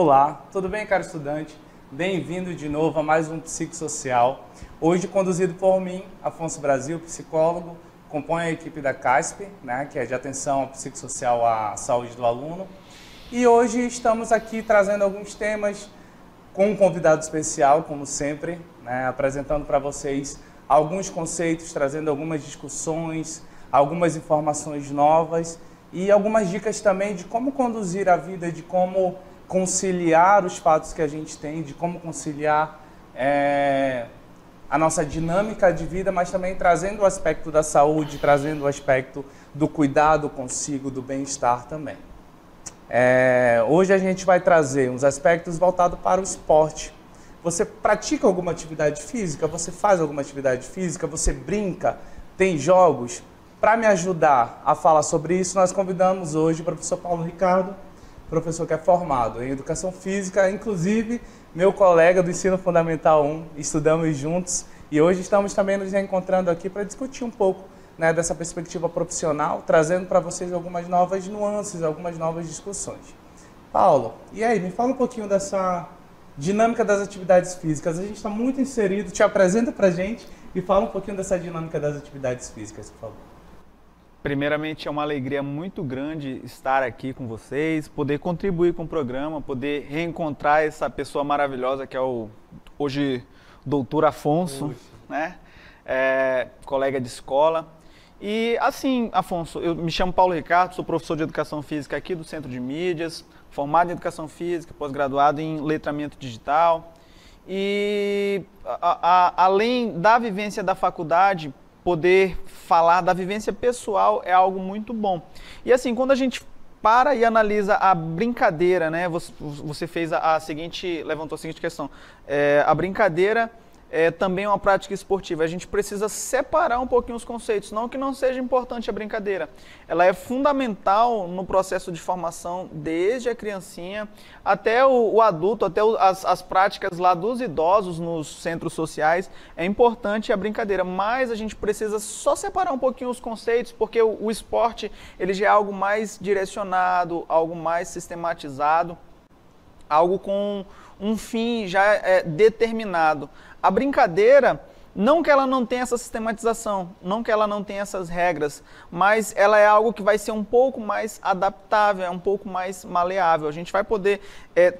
Olá, tudo bem, caro estudante? Bem-vindo de novo a mais um Psicossocial. Hoje conduzido por mim, Afonso Brasil, psicólogo, compõe a equipe da CASP, que é de atenção psicossocial à saúde do aluno. E hoje estamos aqui trazendo alguns temas com um convidado especial, como sempre, apresentando para vocês alguns conceitos, trazendo algumas discussões, algumas informações novas e algumas dicas também de como conduzir a vida, de como conciliar os fatos que a gente tem, de como conciliar a nossa dinâmica de vida, mas também trazendo o aspecto da saúde, trazendo o aspecto do cuidado consigo, do bem-estar também. Hoje a gente vai trazer uns aspectos voltados para o esporte. Você pratica alguma atividade física? Você faz alguma atividade física? Você brinca? Tem jogos? Para me ajudar a falar sobre isso, nós convidamos hoje o professor Paulo Ricardo, professor que é formado em Educação Física, inclusive meu colega do Ensino Fundamental 1, estudamos juntos e hoje estamos também nos reencontrando aqui para discutir um pouco dessa perspectiva profissional, trazendo para vocês algumas novas nuances, algumas novas discussões. Paulo, e aí, me fala um pouquinho dessa dinâmica das atividades físicas. A gente está muito inserido, te apresenta para a gente e fala um pouquinho dessa dinâmica das atividades físicas, por favor. Primeiramente, é uma alegria muito grande estar aqui com vocês, poder contribuir com o programa, poder reencontrar essa pessoa maravilhosa que é o hoje doutor Afonso, colega de escola. E assim, Afonso, eu me chamo Paulo Ricardo, sou professor de Educação Física aqui do Centro de Mídias, formado em Educação Física, pós-graduado em Letramento Digital. E além da vivência da faculdade, poder falar da vivência pessoal é algo muito bom. E assim, quando a gente para e analisa a brincadeira, você fez levantou a seguinte questão, a brincadeira é também uma prática esportiva. A gente precisa separar um pouquinho os conceitos, não que não seja importante a brincadeira. Ela é fundamental no processo de formação, desde a criancinha até o adulto, até as práticas lá dos idosos nos centros sociais. É importante a brincadeira, mas a gente precisa só separar um pouquinho os conceitos, porque o esporte ele já é algo mais direcionado, algo mais sistematizado, algo com um fim já determinado. A brincadeira, não que ela não tenha essa sistematização, não que ela não tenha essas regras, mas ela é algo que vai ser um pouco mais adaptável, um pouco mais maleável. A gente vai poder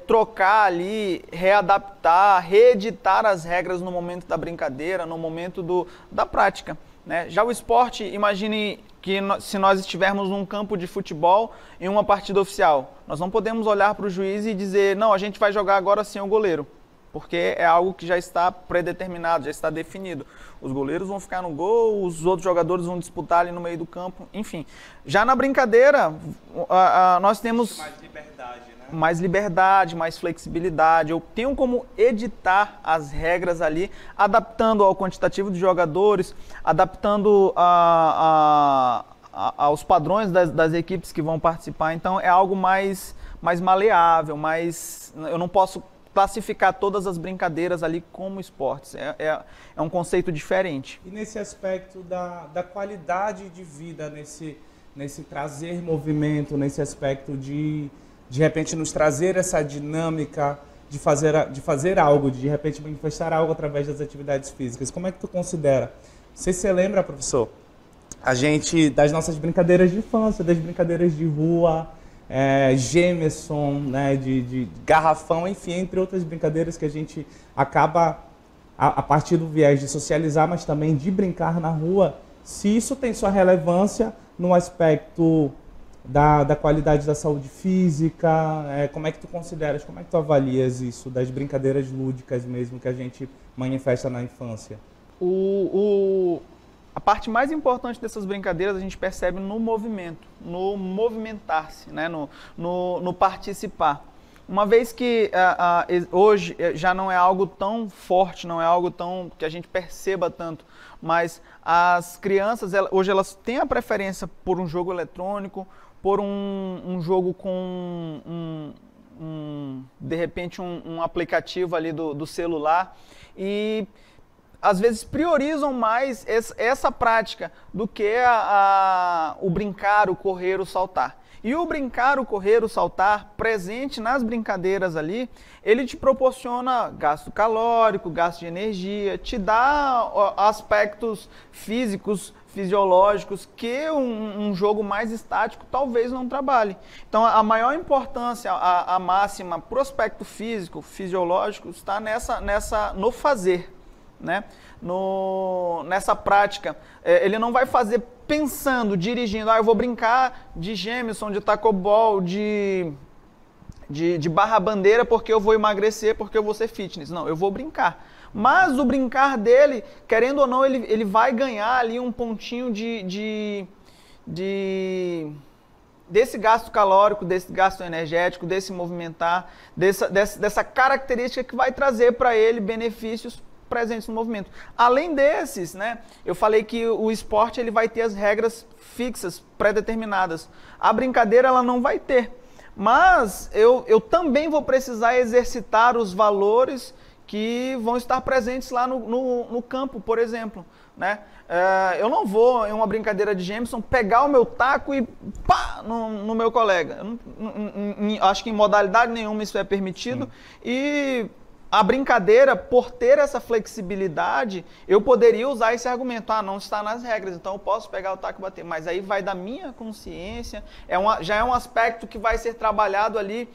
trocar ali, readaptar, reeditar as regras no momento da brincadeira, no momento da prática. Já o esporte, imagine que se nós estivermos num campo de futebol em uma partida oficial, nós não podemos olhar para o juiz e dizer, não, a gente vai jogar agora sem o goleiro, porque é algo que já está predeterminado, já está definido. Os goleiros vão ficar no gol, os outros jogadores vão disputar ali no meio do campo, enfim. Já na brincadeira, nós temos mais liberdade, mais flexibilidade. Eu tenho como editar as regras ali, adaptando ao quantitativo de jogadores, adaptando aos padrões das equipes que vão participar. Então é algo mais maleável, eu não posso classificar todas as brincadeiras ali como esportes. É um conceito diferente. E nesse aspecto da qualidade de vida, nesse trazer movimento, nesse aspecto de repente nos trazer essa dinâmica de fazer algo, de repente manifestar algo através das atividades físicas. Como é que tu considera? Não sei se você lembra, professor, das nossas brincadeiras de infância, das brincadeiras de rua, Gemerson, de garrafão, enfim, entre outras brincadeiras que a gente acaba, a partir do viés de socializar, mas também de brincar na rua, se isso tem sua relevância no aspecto da qualidade da saúde física, como é que tu consideras, como é que tu avalias isso, das brincadeiras lúdicas mesmo que a gente manifesta na infância? A parte mais importante dessas brincadeiras a gente percebe no movimento, no movimentar-se, no participar. Uma vez que hoje já não é algo tão forte, não é algo tão que a gente perceba tanto, mas as crianças hoje elas têm a preferência por um jogo eletrônico, por um jogo com de repente um aplicativo ali do celular e às vezes priorizam mais essa prática do que o brincar, o correr, o saltar. E o brincar, o correr, o saltar, presente nas brincadeiras ali, ele te proporciona gasto calórico, gasto de energia, te dá aspectos físicos, fisiológicos que um jogo mais estático talvez não trabalhe. Então a maior importância, a máxima para o aspecto físico, fisiológico, está no fazer, né? Nessa prática. Ele não vai fazer pensando, dirigindo, eu vou brincar de Jameson, de tacobol, de barra-bandeira porque eu vou emagrecer, porque eu vou ser fitness. Não, eu vou brincar. Mas o brincar dele, querendo ou não, ele vai ganhar ali um pontinho desse gasto calórico, desse gasto energético, desse movimentar, dessa característica que vai trazer para ele benefícios presentes no movimento. Além desses, né, eu falei que o esporte ele vai ter as regras fixas, pré-determinadas. A brincadeira ela não vai ter. Mas eu também vou precisar exercitar os valores que vão estar presentes lá no campo, por exemplo, né? Eu não vou, em uma brincadeira de Jameson, pegar o meu taco e pá no meu colega. Acho que em modalidade nenhuma isso é permitido. Sim. E a brincadeira, por ter essa flexibilidade, eu poderia usar esse argumento. Não está nas regras, então eu posso pegar o taco e bater. Mas aí vai da minha consciência, já é um aspecto que vai ser trabalhado ali,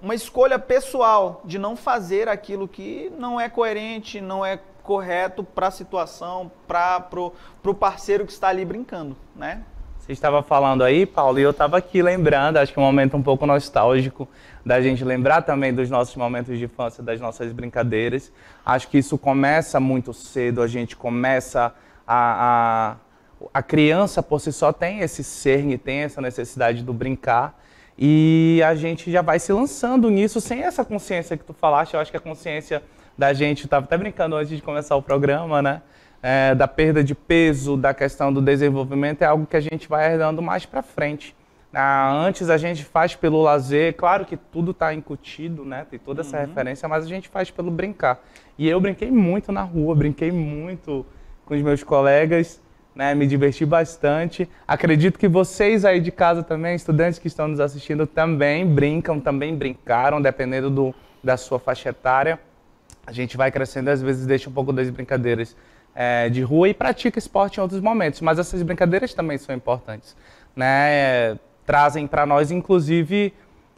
uma escolha pessoal de não fazer aquilo que não é coerente, não é correto para a situação, para o parceiro que está ali brincando, né? Você estava falando aí, Paulo, e eu estava aqui lembrando, acho que é um momento um pouco nostálgico da gente lembrar também dos nossos momentos de infância, das nossas brincadeiras. Acho que isso começa muito cedo, a gente começa a criança por si só tem esse cerne, tem essa necessidade do brincar, e a gente já vai se lançando nisso sem essa consciência que tu falaste. Eu acho que a consciência da gente, eu estava até brincando antes de começar o programa, né? Da perda de peso, da questão do desenvolvimento, é algo que a gente vai herdando mais para frente. Antes a gente faz pelo lazer, claro que tudo está incutido, né? Tem toda essa referência, mas a gente faz pelo brincar. E eu brinquei muito na rua, brinquei muito com os meus colegas, né? Me diverti bastante. Acredito que vocês aí de casa também, estudantes que estão nos assistindo, também brincam, também brincaram, dependendo da sua faixa etária. A gente vai crescendo e às vezes deixa um pouco das brincadeiras de rua e pratica esporte em outros momentos, mas essas brincadeiras também são importantes, né? Trazem para nós, inclusive,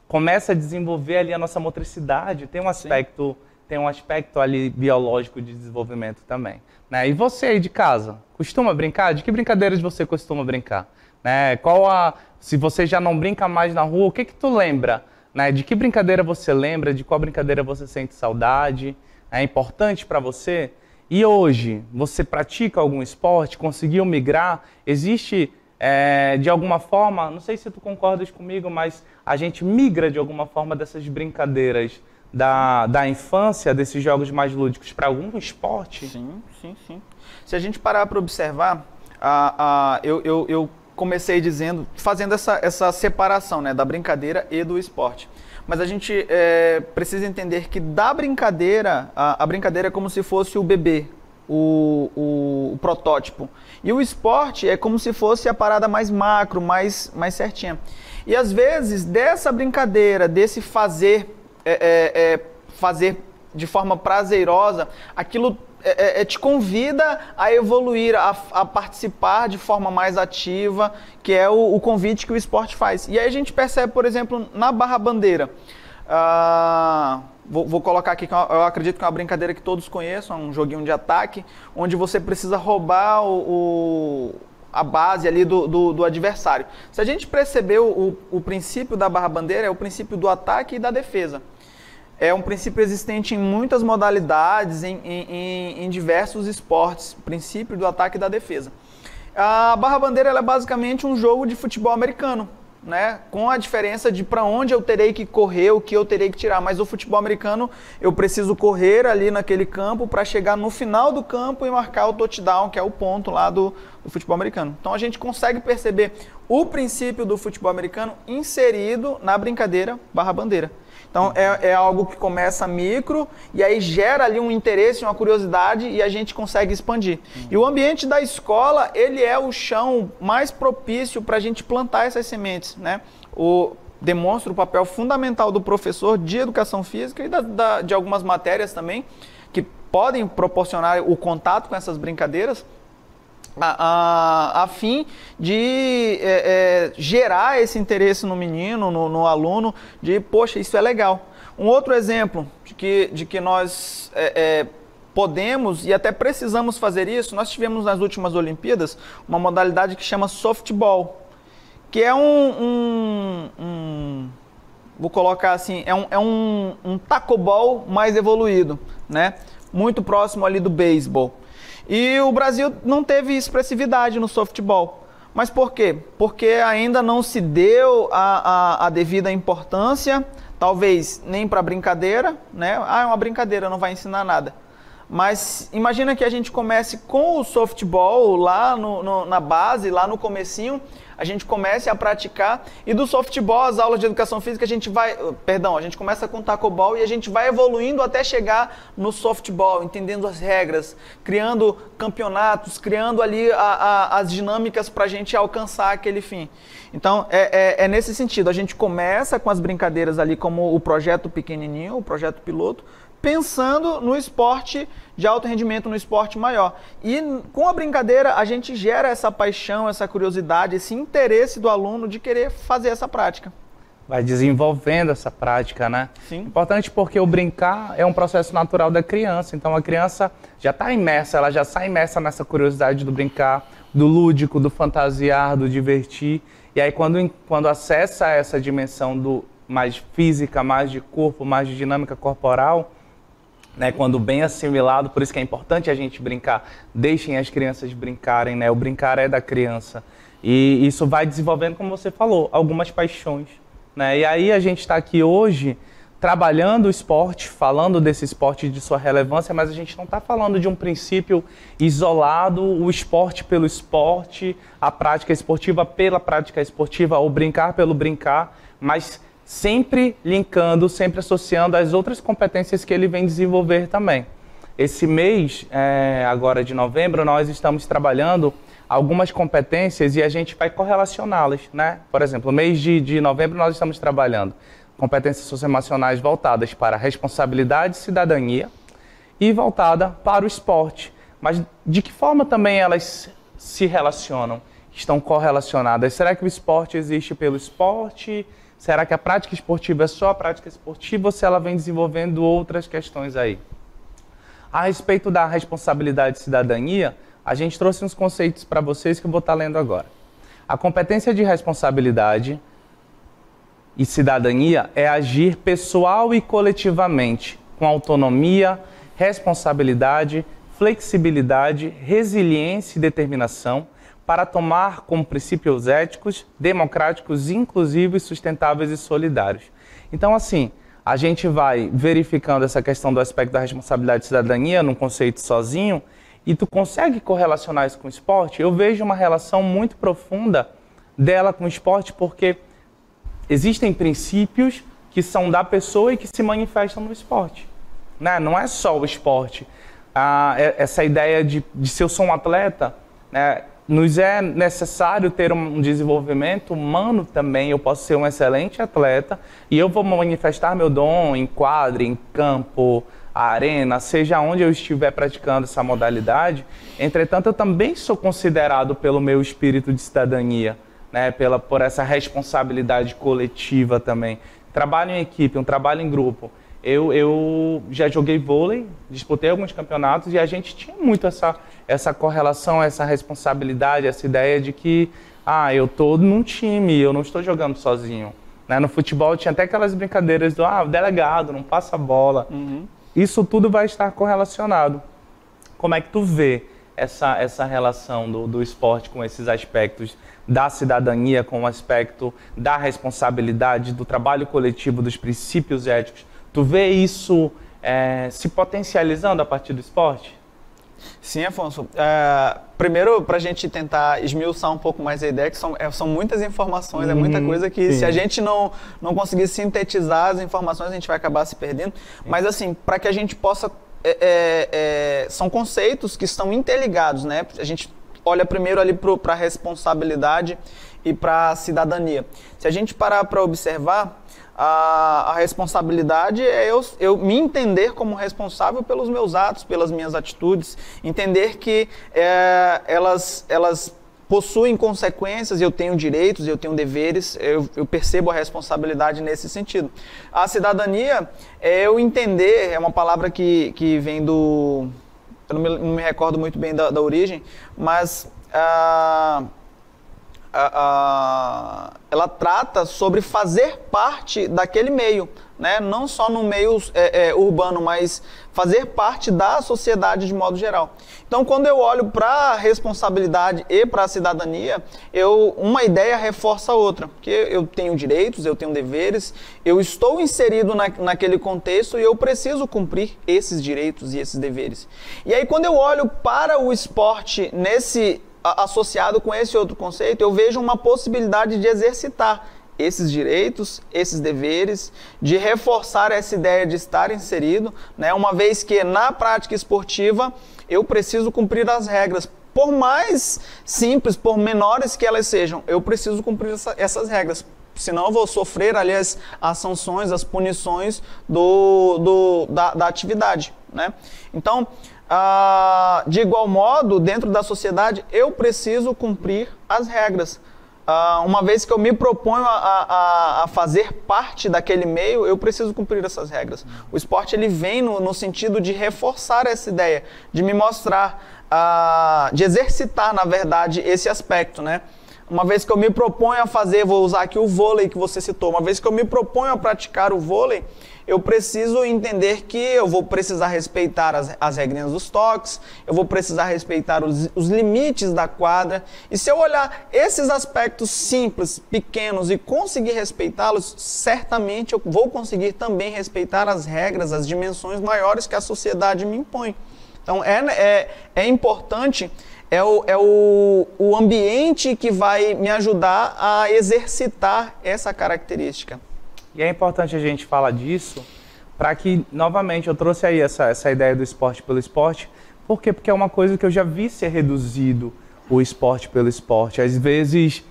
começa a desenvolver ali a nossa motricidade, tem um aspecto ali biológico de desenvolvimento também, né? E você aí de casa, costuma brincar? De que brincadeiras você costuma brincar? Né? Se você já não brinca mais na rua, o que tu lembra? Né? De que brincadeira você lembra? De qual brincadeira você sente saudade? É importante para você? E hoje, você pratica algum esporte? Conseguiu migrar? Existe, de alguma forma, não sei se tu concordas comigo, mas a gente migra de alguma forma dessas brincadeiras da infância, desses jogos mais lúdicos, para algum esporte? Sim. Se a gente parar para observar, eu comecei fazendo essa separação, né, da brincadeira e do esporte. Mas a gente precisa entender que da brincadeira, a brincadeira é como se fosse o bebê, o protótipo. E o esporte é como se fosse a parada mais macro, mais certinha. E às vezes, dessa brincadeira, desse fazer de forma prazerosa, aquilo te convida a evoluir, a participar de forma mais ativa, que é o convite que o esporte faz. E aí a gente percebe, por exemplo, na barra-bandeira. Vou colocar aqui, que eu acredito que é uma brincadeira que todos conheçam, um joguinho de ataque, onde você precisa roubar a base ali do adversário. Se a gente perceber o princípio da barra-bandeira, é o princípio do ataque e da defesa. É um princípio existente em muitas modalidades, em diversos esportes, o princípio do ataque e da defesa. A barra-bandeira é basicamente um jogo de futebol americano, né? Com a diferença de para onde eu terei que correr, o que eu terei que tirar. Mas o futebol americano, eu preciso correr ali naquele campo para chegar no final do campo e marcar o touchdown, que é o ponto lá do futebol americano. Então a gente consegue perceber o princípio do futebol americano inserido na brincadeira barra-bandeira. Então, é algo que começa micro e aí gera ali um interesse, uma curiosidade e a gente consegue expandir. E o ambiente da escola, ele é o chão mais propício para a gente plantar essas sementes, né? Demonstra o papel fundamental do professor de educação física e de algumas matérias também, que podem proporcionar o contato com essas brincadeiras, a fim de gerar esse interesse no menino, no aluno, de, poxa, isso é legal. Um outro exemplo de que nós podemos e até precisamos fazer isso, nós tivemos nas últimas Olimpíadas uma modalidade que chama softball, que é vou colocar assim, é um tacobol mais evoluído, né? Muito próximo ali do beisebol. E o Brasil não teve expressividade no softball. Mas por quê? Porque ainda não se deu a devida importância, talvez nem para brincadeira, né? É uma brincadeira, não vai ensinar nada. Mas imagina que a gente comece com o softball lá na base, lá no comecinho, a gente comece a praticar, e do softball, as aulas de educação física, a gente começa com tacobol e a gente vai evoluindo até chegar no softball, entendendo as regras, criando campeonatos, criando ali as dinâmicas para a gente alcançar aquele fim. Então, é nesse sentido, a gente começa com as brincadeiras ali como o projeto pequenininho, o projeto piloto, pensando no esporte de alto rendimento, no esporte maior. E com a brincadeira a gente gera essa paixão, essa curiosidade, esse interesse do aluno de querer fazer essa prática. Vai desenvolvendo essa prática, né? Sim. Importante porque o brincar é um processo natural da criança. Então a criança já está imersa, ela já sai imersa nessa curiosidade do brincar, do lúdico, do fantasiar, do divertir. E aí quando acessa essa dimensão do mais física, mais de corpo, mais de dinâmica corporal, né, quando bem assimilado, por isso que é importante a gente brincar. Deixem as crianças brincarem, né? O brincar é da criança. E isso vai desenvolvendo, como você falou, algumas paixões, né? E aí a gente está aqui hoje trabalhando o esporte, falando desse esporte e de sua relevância, mas a gente não está falando de um princípio isolado, o esporte pelo esporte, a prática esportiva pela prática esportiva, ou brincar pelo brincar, mas sempre linkando, sempre associando as outras competências que ele vem desenvolver também. Esse mês, agora de novembro, nós estamos trabalhando algumas competências e a gente vai correlacioná-las, né? Por exemplo, no mês de novembro nós estamos trabalhando competências socioemocionais voltadas para responsabilidade e cidadania e voltada para o esporte. Mas de que forma também elas se relacionam? Estão correlacionadas? Será que o esporte existe pelo esporte? Será que a prática esportiva é só a prática esportiva ou se ela vem desenvolvendo outras questões aí? A respeito da responsabilidade e cidadania, a gente trouxe uns conceitos para vocês que eu vou estar lendo agora. A competência de responsabilidade e cidadania é agir pessoal e coletivamente, com autonomia, responsabilidade, flexibilidade, resiliência e determinação, para tomar como princípios éticos, democráticos, inclusivos, sustentáveis e solidários. Então, assim, a gente vai verificando essa questão do aspecto da responsabilidade e cidadania num conceito sozinho, e tu consegue correlacionar isso com o esporte? Eu vejo uma relação muito profunda dela com o esporte, porque existem princípios que são da pessoa e que se manifestam no esporte, né? Não é só o esporte. Essa ideia de se eu sou um atleta, né? Nos é necessário ter um desenvolvimento humano também. Eu posso ser um excelente atleta e eu vou manifestar meu dom em quadra, em campo, arena, seja onde eu estiver praticando essa modalidade. Entretanto, eu também sou considerado pelo meu espírito de cidadania, né? Por essa responsabilidade coletiva também. Trabalho em equipe, um trabalho em grupo. Eu já joguei vôlei, disputei alguns campeonatos e a gente tinha muito essa correlação, essa responsabilidade, essa ideia de que eu estou num time, eu não estou jogando sozinho, né? No futebol tinha até aquelas brincadeiras do o delegado, não passa a bola. Uhum. Isso tudo vai estar correlacionado. Como é que tu vê essa relação do esporte com esses aspectos da cidadania, com o aspecto da responsabilidade, do trabalho coletivo, dos princípios éticos? Tu vê isso se potencializando a partir do esporte? Sim, Afonso. Primeiro, para a gente tentar esmiuçar um pouco mais a ideia, que são muitas informações, é muita coisa que se a gente não conseguir sintetizar as informações, a gente vai acabar se perdendo. Mas assim, para que a gente possa... são conceitos que estão interligados, né? A gente olha primeiro ali para a responsabilidade e para a cidadania. Se a gente parar para observar, a responsabilidade é eu me entender como responsável pelos meus atos, pelas minhas atitudes, entender que elas possuem consequências, eu tenho direitos, eu tenho deveres, eu percebo a responsabilidade nesse sentido. A cidadania é eu entender, é uma palavra que vem do... Eu não me recordo muito bem da origem, mas... ela trata sobre fazer parte daquele meio, né? Não só no meio urbano, mas fazer parte da sociedade de modo geral. Então, quando eu olho para a responsabilidade e para a cidadania, uma ideia reforça a outra, porque eu tenho direitos, eu tenho deveres, eu estou inserido naquele contexto e eu preciso cumprir esses direitos e esses deveres. E aí, quando eu olho para o esporte associado com esse outro conceito, eu vejo uma possibilidade de exercitar esses direitos, esses deveres, de reforçar essa ideia de estar inserido, né? Uma vez que na prática esportiva eu preciso cumprir as regras, por mais simples, por menores que elas sejam, eu preciso cumprir essas regras, senão eu vou sofrer ali as sanções, as punições da atividade, né? Então, de igual modo, dentro da sociedade, eu preciso cumprir as regras. Uma vez que eu me proponho a fazer parte daquele meio, eu preciso cumprir essas regras. O esporte ele vem no sentido de reforçar essa ideia, de me mostrar, de exercitar, na verdade, esse aspecto, né? Uma vez que eu me proponho a fazer, vou usar aqui o vôlei que você citou, uma vez que eu me proponho a praticar o vôlei, eu preciso entender que eu vou precisar respeitar as regrinhas dos toques, eu vou precisar respeitar os limites da quadra. E se eu olhar esses aspectos simples, pequenos e conseguir respeitá-los, certamente eu vou conseguir também respeitar as regras, as dimensões maiores que a sociedade me impõe. Então é importante, o ambiente que vai me ajudar a exercitar essa característica. E é importante a gente falar disso para que, novamente, eu trouxe aí essa ideia do esporte pelo esporte. Por quê? Porque é uma coisa que eu já vi ser reduzido, o esporte pelo esporte. Às vezes,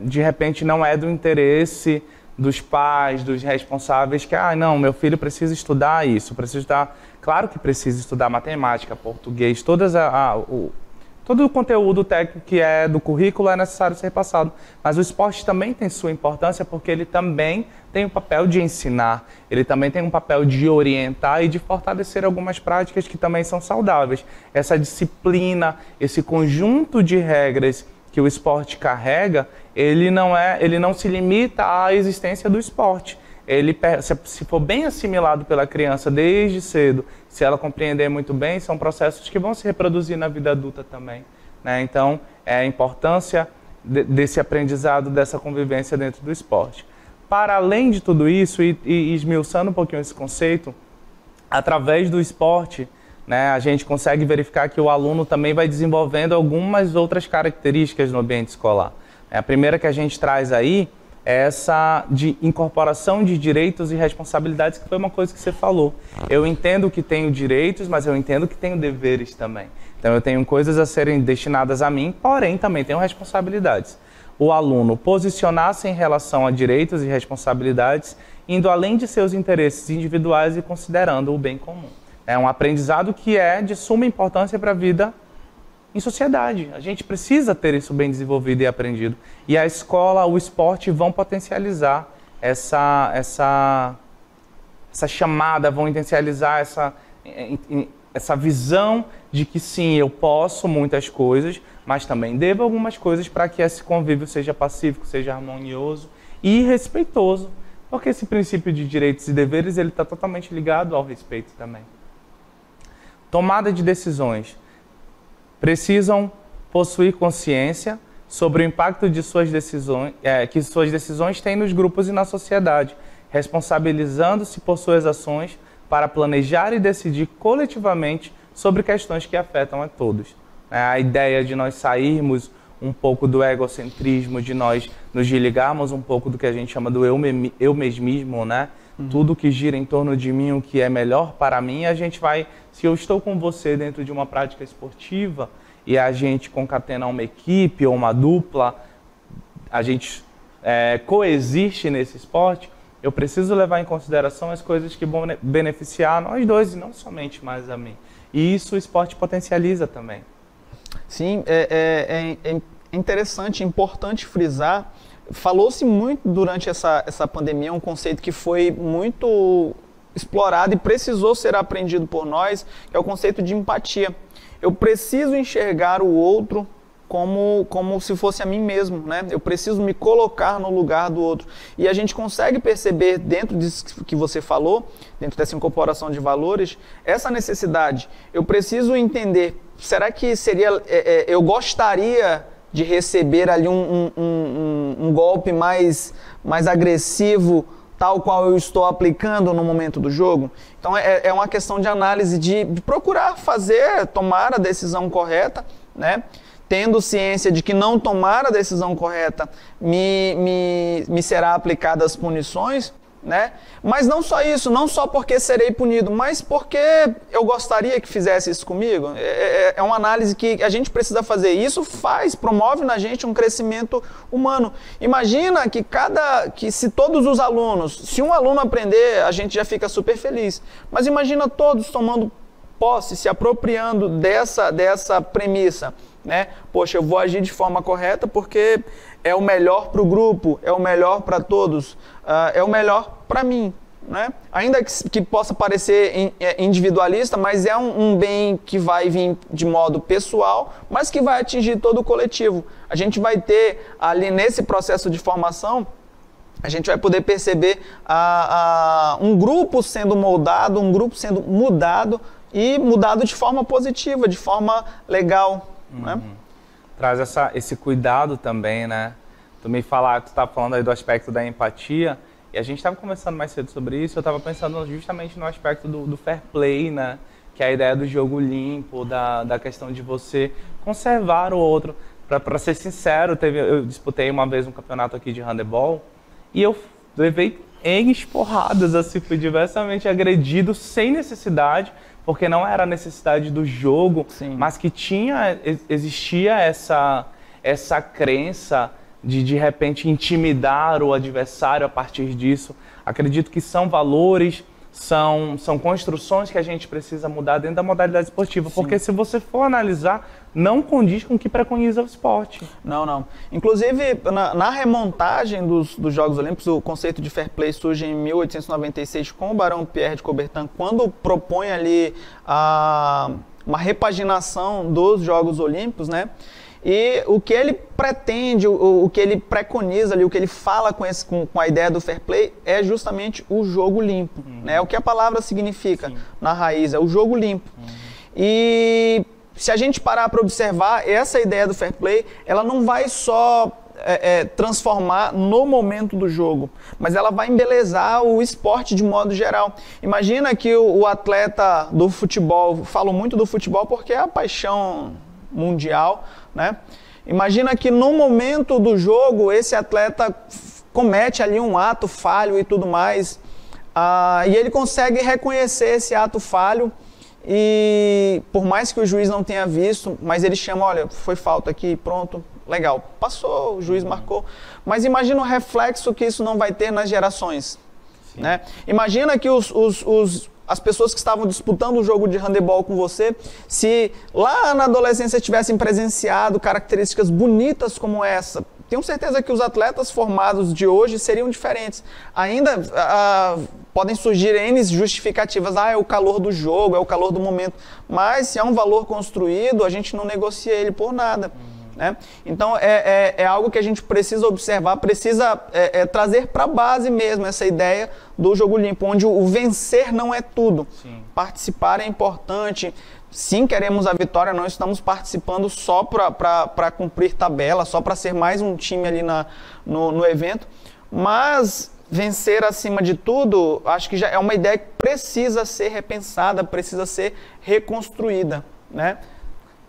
de repente, não é do interesse dos pais, dos responsáveis, que, não, meu filho precisa estudar isso, precisa estudar... Claro que precisa estudar matemática, português, todo o conteúdo técnico que é do currículo é necessário ser passado. Mas o esporte também tem sua importância porque ele também tem o papel de ensinar, ele também tem um papel de orientar e de fortalecer algumas práticas que também são saudáveis. Essa disciplina, esse conjunto de regras que o esporte carrega, ele não se limita à existência do esporte. Se for bem assimilado pela criança desde cedo, se ela compreender muito bem, são processos que vão se reproduzir na vida adulta também, né? Então, a importância desse aprendizado, dessa convivência dentro do esporte. Para além de tudo isso, e esmiuçando um pouquinho esse conceito, através do esporte, né, a gente consegue verificar que o aluno também vai desenvolvendo algumas outras características no ambiente escolar. A primeira que a gente traz aí é essa de incorporação de direitos e responsabilidades, que foi uma coisa que você falou. Eu entendo que tenho direitos, mas eu entendo que tenho deveres também. Então eu tenho coisas a serem destinadas a mim, porém também tenho responsabilidades. O aluno posicionar-se em relação a direitos e responsabilidades, indo além de seus interesses individuais e considerando o bem comum. É um aprendizado que é de suma importância para a vida em sociedade. A gente precisa ter isso bem desenvolvido e aprendido. E a escola, o esporte vão potencializar essa chamada, vão potencializar essa visão de que sim, eu posso muitas coisas, mas também devo algumas coisas para que esse convívio seja pacífico, seja harmonioso e respeitoso. Porque esse princípio de direitos e deveres ele está totalmente ligado ao respeito também. Tomada de decisões. Precisam possuir consciência sobre o impacto de suas decisões, que suas decisões têm nos grupos e na sociedade, responsabilizando-se por suas ações para planejar e decidir coletivamente sobre questões que afetam a todos. A ideia de nós sairmos um pouco do egocentrismo, de nós nos desligarmos um pouco do que a gente chama do eu mesmismo, né? Tudo que gira em torno de mim, o que é melhor para mim, a gente vai... Se eu estou com você dentro de uma prática esportiva e a gente concatena uma equipe ou uma dupla, a gente coexiste nesse esporte, eu preciso levar em consideração as coisas que vão beneficiar nós dois e não somente mais a mim. E isso o esporte potencializa também. Sim, é interessante, importante frisar. Falou-se muito durante essa pandemia, um conceito que foi muito explorado e precisou ser aprendido por nós, que é o conceito de empatia. Eu preciso enxergar o outro como se fosse a mim mesmo, né? Eu preciso me colocar no lugar do outro. E a gente consegue perceber dentro disso que você falou, dentro dessa incorporação de valores, essa necessidade. Eu preciso entender, será que seria... eu gostaria de receber ali um golpe mais agressivo, tal qual eu estou aplicando no momento do jogo? Então é uma questão de análise, de procurar tomar a decisão correta, né? Tendo ciência de que não tomar a decisão correta me será aplicada as punições, né? Mas não só isso, não só porque serei punido, mas porque eu gostaria que fizesse isso comigo. É uma análise que a gente precisa fazer. Isso promove na gente um crescimento humano. Imagina que se todos os alunos, se um aluno aprender, a gente já fica super feliz. Mas imagina todos tomando posse, se apropriando dessa premissa, né? Poxa, eu vou agir de forma correta porque é o melhor para o grupo, é o melhor para todos, é o melhor para mim, né? Ainda que possa parecer individualista, mas é um bem que vai vir de modo pessoal, mas que vai atingir todo o coletivo. A gente vai ter ali nesse processo de formação, a gente vai poder perceber um grupo sendo moldado, um grupo sendo mudado e mudado de forma positiva, de forma legal. Né? Traz esse cuidado também, né? Tu estava falando aí do aspecto da empatia, e a gente estava conversando mais cedo sobre isso, eu estava pensando justamente no aspecto do fair play, né? Que é a ideia do jogo limpo, da questão de você conservar o outro. Para ser sincero, eu disputei uma vez um campeonato aqui de handebol, e eu levei N porradas, assim, fui diversamente agredido sem necessidade, porque não era a necessidade do jogo, sim, mas que existia essa crença de repente intimidar o adversário a partir disso. Acredito que são valores, são construções que a gente precisa mudar dentro da modalidade esportiva, sim, porque se você for analisar, não condiz com o que preconiza o esporte. Não. Inclusive, na remontagem dos Jogos Olímpicos, o conceito de fair play surge em 1896 com o Barão Pierre de Coubertin, quando propõe ali uma repaginação dos Jogos Olímpicos, né? E o que ele pretende, o que ele preconiza ali, o que ele fala com a ideia do fair play é justamente o jogo limpo, né? O que a palavra significa, sim, na raiz, é o jogo limpo. E se a gente parar para observar, essa ideia do fair play, ela não vai só transformar no momento do jogo, mas ela vai embelezar o esporte de modo geral. Imagina que o atleta do futebol, falo muito do futebol porque é a paixão mundial, né? Imagina que no momento do jogo esse atleta comete ali um ato falho e tudo mais, e ele consegue reconhecer esse ato falho, e por mais que o juiz não tenha visto, mas ele chama, olha, foi falta aqui, pronto, legal, passou, o juiz marcou. Mas imagina o reflexo que isso não vai ter nas gerações, né? Imagina que as pessoas que estavam disputando o jogo de handebol com você, se lá na adolescência tivessem presenciado características bonitas como essa, tenho certeza que os atletas formados de hoje seriam diferentes. Ainda podem surgir N justificativas, é o calor do jogo, é o calor do momento, mas se é um valor construído, a gente não negocia ele por nada. Né? Então é algo que a gente precisa observar, precisa trazer para a base mesmo essa ideia do jogo limpo, onde o vencer não é tudo. Sim. Participar é importante. Sim, queremos a vitória, não estamos participando só para cumprir tabela, só para ser mais um time ali no evento, mas vencer acima de tudo, acho que já é uma ideia que precisa ser repensada, precisa ser reconstruída, né?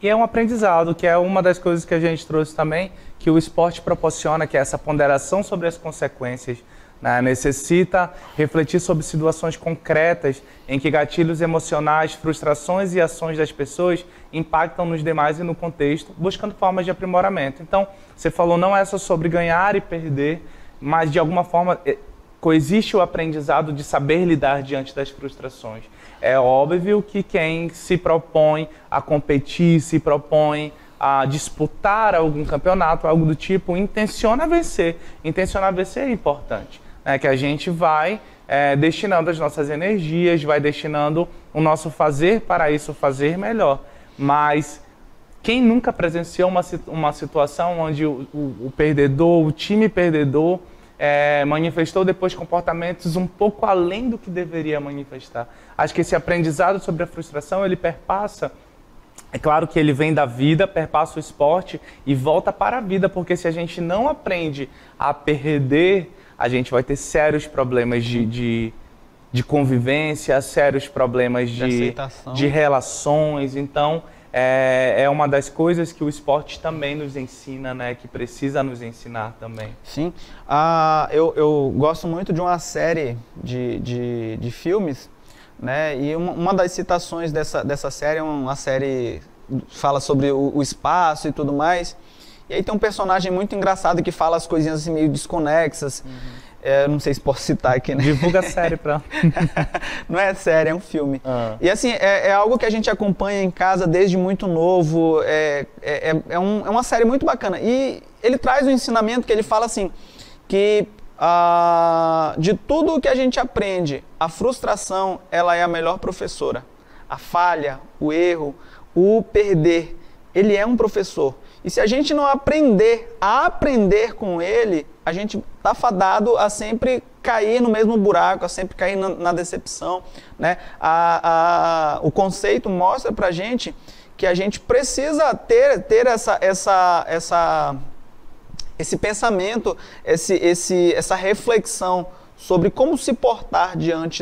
E é um aprendizado, que é uma das coisas que a gente trouxe também, que o esporte proporciona, que é essa ponderação sobre as consequências, né? Necessita refletir sobre situações concretas em que gatilhos emocionais, frustrações e ações das pessoas impactam nos demais e no contexto, buscando formas de aprimoramento. Então, você falou, não é só sobre ganhar e perder, mas de alguma forma coexiste o aprendizado de saber lidar diante das frustrações. É óbvio que quem se propõe a competir, se propõe a disputar algum campeonato, algo do tipo, intenciona vencer. Intencionar vencer é importante, né? Que a gente vai destinando as nossas energias, vai destinando o nosso fazer para isso fazer melhor. Mas quem nunca presenciou uma situação onde o perdedor, o time perdedor, manifestou depois comportamentos um pouco além do que deveria manifestar? Acho que esse aprendizado sobre a frustração, ele perpassa, é claro que ele vem da vida, perpassa o esporte e volta para a vida, porque se a gente não aprende a perder, a gente vai ter sérios problemas de convivência, sérios problemas de relações. Então, é uma das coisas que o esporte também nos ensina, né? Que precisa nos ensinar também. Sim. Eu gosto muito de uma série de filmes, né? E uma das citações dessa série é uma série que fala sobre o espaço e tudo mais. E aí tem um personagem muito engraçado que fala as coisinhas assim meio desconexas. Não sei se posso citar aqui, né? Divulga a série pra... Não é série, é um filme. E assim, é algo que a gente acompanha em casa desde muito novo. É uma série muito bacana. E ele traz um ensinamento que ele fala assim, que de tudo que a gente aprende, a frustração, ela é a melhor professora. A falha, o erro, o perder, ele é um professor. E se a gente não aprender a aprender com ele, a gente está fadado a sempre cair no mesmo buraco, a sempre cair na decepção, né? O conceito mostra para a gente que a gente precisa ter esse pensamento, essa reflexão sobre como se portar diante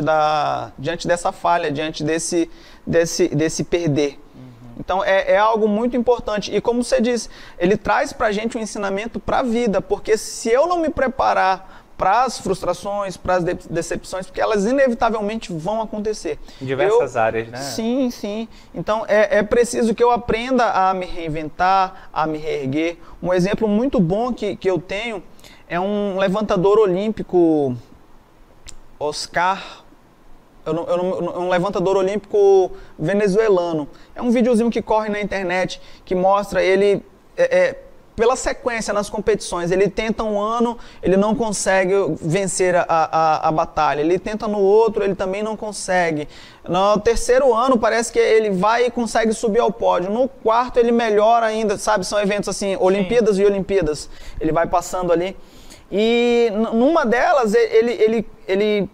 dessa falha, diante desse perder. Então é algo muito importante. E como você disse, ele traz para a gente um ensinamento para a vida, porque se eu não me preparar para as frustrações, para as decepções, porque elas inevitavelmente vão acontecer. Em diversas áreas, né? Sim, sim. Então é preciso que eu aprenda a me reinventar, a me reerguer. Um exemplo muito bom que eu tenho é um levantador olímpico, Oscar... um levantador olímpico venezuelano. É um videozinho que corre na internet que mostra ele pela sequência nas competições. Ele tenta um ano, ele não consegue vencer a batalha. Ele tenta no outro, ele também não consegue. No terceiro ano parece que ele vai e consegue subir ao pódio. No quarto ele melhora ainda, sabe? São eventos assim, Olimpíadas e Olimpíadas. Ele vai passando ali. E numa delas ele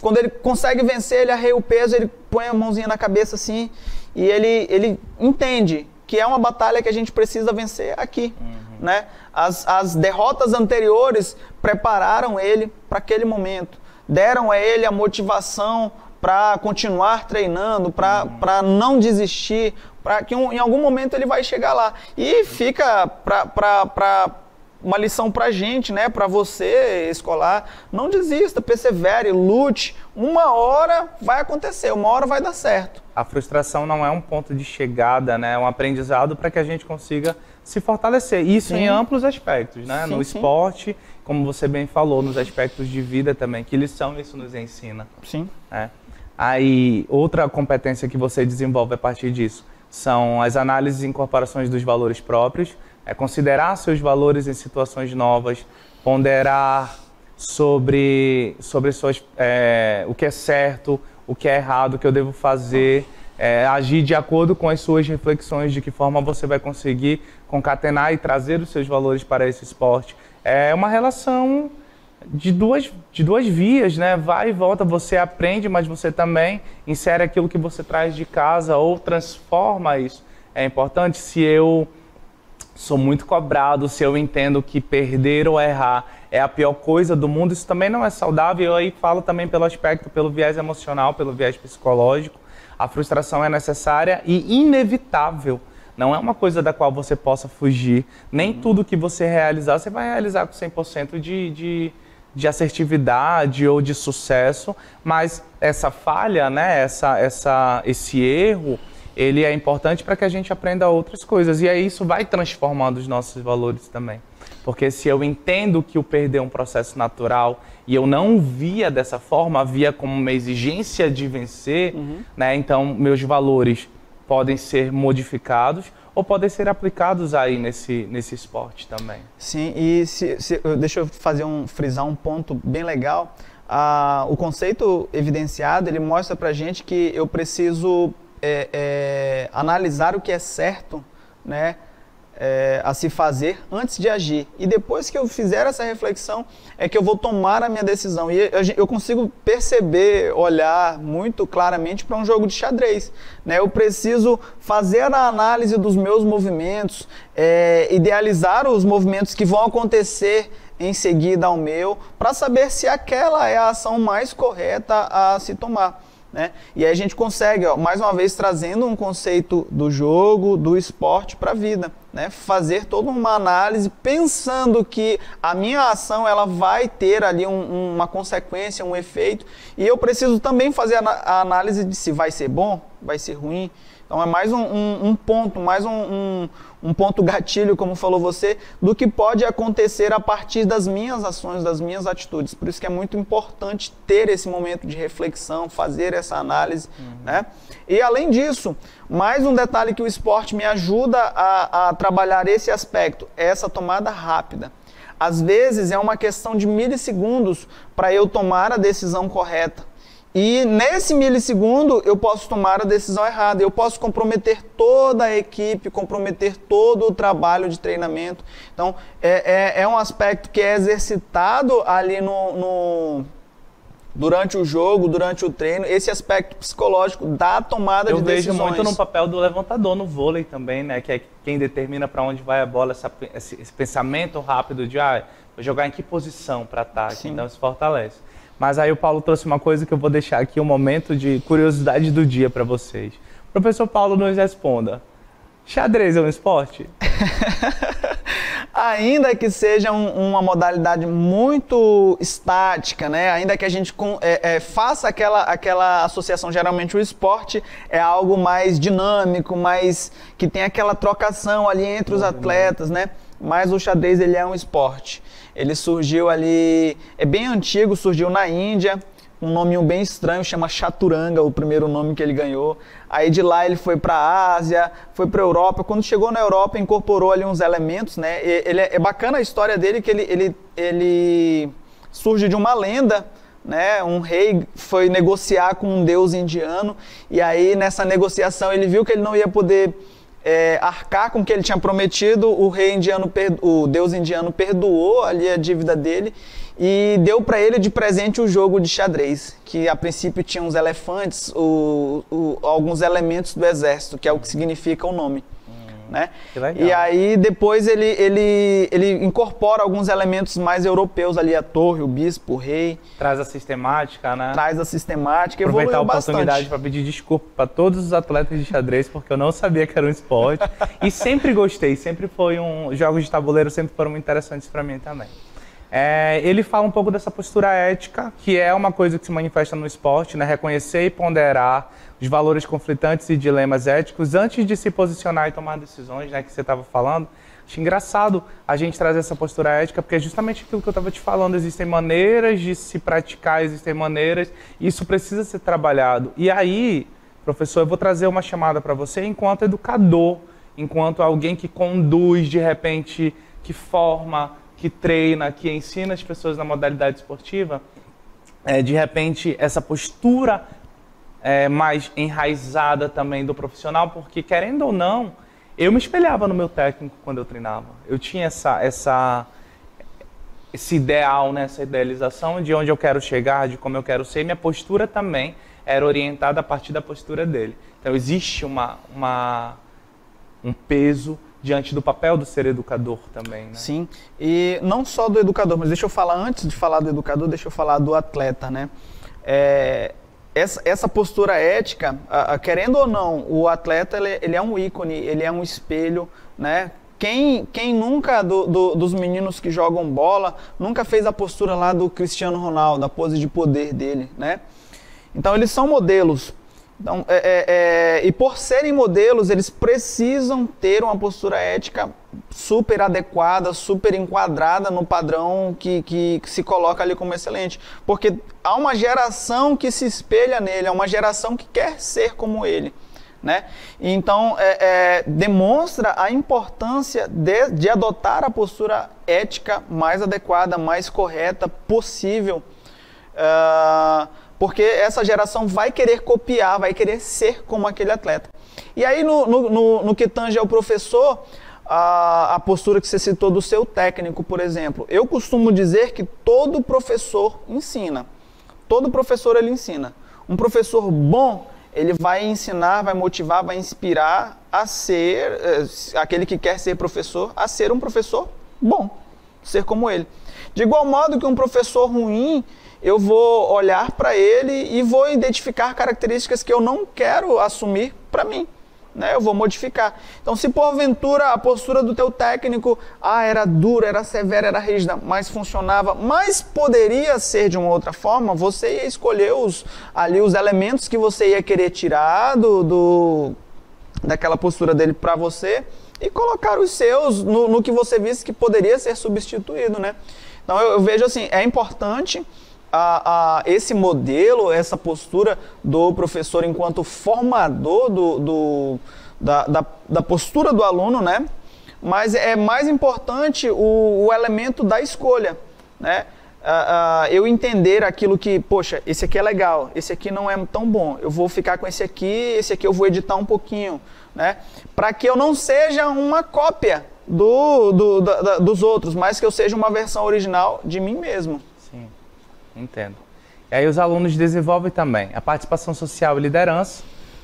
quando ele consegue vencer, ele arreia o peso, ele põe a mãozinha na cabeça assim, e ele entende que é uma batalha que a gente precisa vencer aqui, né? As derrotas anteriores prepararam ele para aquele momento, deram a ele a motivação para continuar treinando, para não desistir, para que em algum momento ele vai chegar lá. E fica para uma lição pra gente, né? Pra você, escolar, não desista, persevere, lute. Uma hora vai acontecer, uma hora vai dar certo. A frustração não é um ponto de chegada, né? É um aprendizado para que a gente consiga se fortalecer. Isso em amplos aspectos, né? No esporte, como você bem falou, nos aspectos de vida também. Que lição isso nos ensina? Sim. Aí, outra competência que você desenvolve a partir disso são as análises e incorporações dos valores próprios. Considerar seus valores em situações novas, ponderar sobre o que é certo, o que é errado, o que eu devo fazer, agir de acordo com as suas reflexões, de que forma você vai conseguir concatenar e trazer os seus valores para esse esporte. É uma relação de duas vias, né? Vai e volta, você aprende, mas você também insere aquilo que você traz de casa ou transforma isso. É importante, se eu sou muito cobrado, se eu entendo que perder ou errar é a pior coisa do mundo, isso também não é saudável. Eu aí falo também pelo aspecto, pelo viés emocional, pelo viés psicológico. A frustração é necessária e inevitável. Não é uma coisa da qual você possa fugir. Nem tudo que você realizar, você vai realizar com 100% de assertividade ou de sucesso, mas essa falha, né, esse erro, ele é importante para que a gente aprenda outras coisas. E aí isso vai transformando os nossos valores também. Porque se eu entendo que o perder é um processo natural e eu não via dessa forma, via como uma exigência de vencer, né, então meus valores podem ser modificados ou podem ser aplicados aí nesse esporte também. Sim, e deixa eu frisar um ponto bem legal. O conceito evidenciado, ele mostra pra gente que eu preciso analisar o que é certo, né, a se fazer antes de agir. E depois que eu fizer essa reflexão, é que eu vou tomar a minha decisão. E eu consigo perceber, olhar muito claramente para um jogo de xadrez, né? Eu preciso fazer a análise dos meus movimentos, idealizar os movimentos que vão acontecer em seguida ao meu, para saber se aquela é a ação mais correta a se tomar, né? E aí a gente consegue, mais uma vez, trazendo um conceito do jogo, do esporte para a vida, né? Fazer toda uma análise pensando que a minha ação ela vai ter ali uma consequência, um efeito, e eu preciso também fazer a análise de se vai ser bom, vai ser ruim. Então é mais um ponto, mais um ponto gatilho, como falou você, do que pode acontecer a partir das minhas ações, das minhas atitudes. Por isso que é muito importante ter esse momento de reflexão, fazer essa análise, né? E além disso, mais um detalhe que o esporte me ajuda a trabalhar esse aspecto, é essa tomada rápida. Às vezes é uma questão de milissegundos para eu tomar a decisão correta. E nesse milissegundo eu posso tomar a decisão errada, eu posso comprometer toda a equipe, comprometer todo o trabalho de treinamento. Então é um aspecto que é exercitado ali durante o jogo, durante o treino, esse aspecto psicológico da tomada de decisões. Eu vejo muito no papel do levantador no vôlei também, né? Que é quem determina para onde vai a bola, esse pensamento rápido de vou jogar em que posição para ataque, Sim. Então isso fortalece. Mas aí o Paulo trouxe uma coisa que eu vou deixar aqui, um momento de curiosidade do dia para vocês. Professor Paulo, nos responda. Xadrez é um esporte? Ainda que seja uma modalidade muito estática, né? Ainda que a gente faça aquela associação, geralmente o esporte é algo mais dinâmico, mais que tem aquela trocação ali entre os atletas, né? Mas o xadrez ele é um esporte. Ele surgiu ali, é bem antigo, surgiu na Índia, um nominho bem estranho, chama Chaturanga, o primeiro nome que ele ganhou. Aí de lá ele foi para a Ásia, foi para a Europa. Quando chegou na Europa, incorporou ali uns elementos, né? É bacana a história dele, que ele surge de uma lenda, né? Um rei foi negociar com um deus indiano, e aí nessa negociação ele viu que ele não ia poder arcar com o que ele tinha prometido. O deus indiano perdoou ali a dívida dele e deu para ele de presente o jogo de xadrez, que a princípio tinha uns elefantes, alguns elementos do exército, que é o que significa o nome. Né? E aí depois ele incorpora alguns elementos mais europeus ali, a torre, o bispo, o rei. Traz a sistemática, né? Traz a sistemática, aproveitar a oportunidade para pedir desculpa para todos os atletas de xadrez, porque eu não sabia que era um esporte. E sempre gostei, jogos de tabuleiro sempre foram muito interessantes para mim também. Ele fala um pouco dessa postura ética, que é uma coisa que se manifesta no esporte, né? Reconhecer e ponderar os valores conflitantes e dilemas éticos antes de se posicionar e tomar decisões, né? Que você estava falando. Acho engraçado a gente trazer essa postura ética, porque é justamente aquilo que eu estava te falando. Existem maneiras de se praticar, existem maneiras, e isso precisa ser trabalhado. E aí, professor, eu vou trazer uma chamada para você enquanto educador, enquanto alguém que conduz, de repente, que forma, que treina, que ensina as pessoas na modalidade esportiva, de repente, essa postura mais enraizada também do profissional, porque, querendo ou não, eu me espelhava no meu técnico quando eu treinava. Eu tinha esse ideal, né, essa idealização de onde eu quero chegar, de como eu quero ser, e minha postura também era orientada a partir da postura dele. Então, existe um peso diante do papel do ser educador também, né? Sim, e não só do educador, mas deixa eu falar, antes de falar do educador, deixa eu falar do atleta, né? Essa postura ética, querendo ou não, o atleta ele é um ícone, ele é um espelho, né? Quem nunca, dos meninos que jogam bola, nunca fez a postura lá do Cristiano Ronaldo, a pose de poder dele, né? Então eles são modelos. Então, e por serem modelos, eles precisam ter uma postura ética super adequada, super enquadrada no padrão que se coloca ali como excelente. Porque há uma geração que se espelha nele, há uma geração que quer ser como ele, né? Então, demonstra a importância de adotar a postura ética mais adequada, mais correta possível, porque essa geração vai querer copiar, vai querer ser como aquele atleta. E aí, no que tange ao professor, a postura que você citou do seu técnico, por exemplo, eu costumo dizer que todo professor ensina. Todo professor, ele ensina. Um professor bom, ele vai ensinar, vai motivar, vai inspirar a ser, aquele que quer ser professor, a ser um professor bom, ser como ele. De igual modo que um professor ruim, eu vou olhar para ele e vou identificar características que eu não quero assumir para mim, né? Eu vou modificar. Então, se porventura a postura do teu técnico era dura, era severa, era rígida, mas funcionava, mas poderia ser de uma outra forma, você ia escolher os elementos que você ia querer tirar daquela postura dele para você e colocar os seus no que você visse que poderia ser substituído, né? Então, eu vejo assim, é importante esse modelo, essa postura do professor enquanto formador da postura do aluno, né? Mas é mais importante o elemento da escolha, né? Eu entender aquilo que, poxa, esse aqui é legal, esse aqui não é tão bom, eu vou ficar com esse aqui eu vou editar um pouquinho, né? Para que eu não seja uma cópia dos outros, mas que eu seja uma versão original de mim mesmo. Sim. Entendo. E aí os alunos desenvolvem também a participação social e liderança,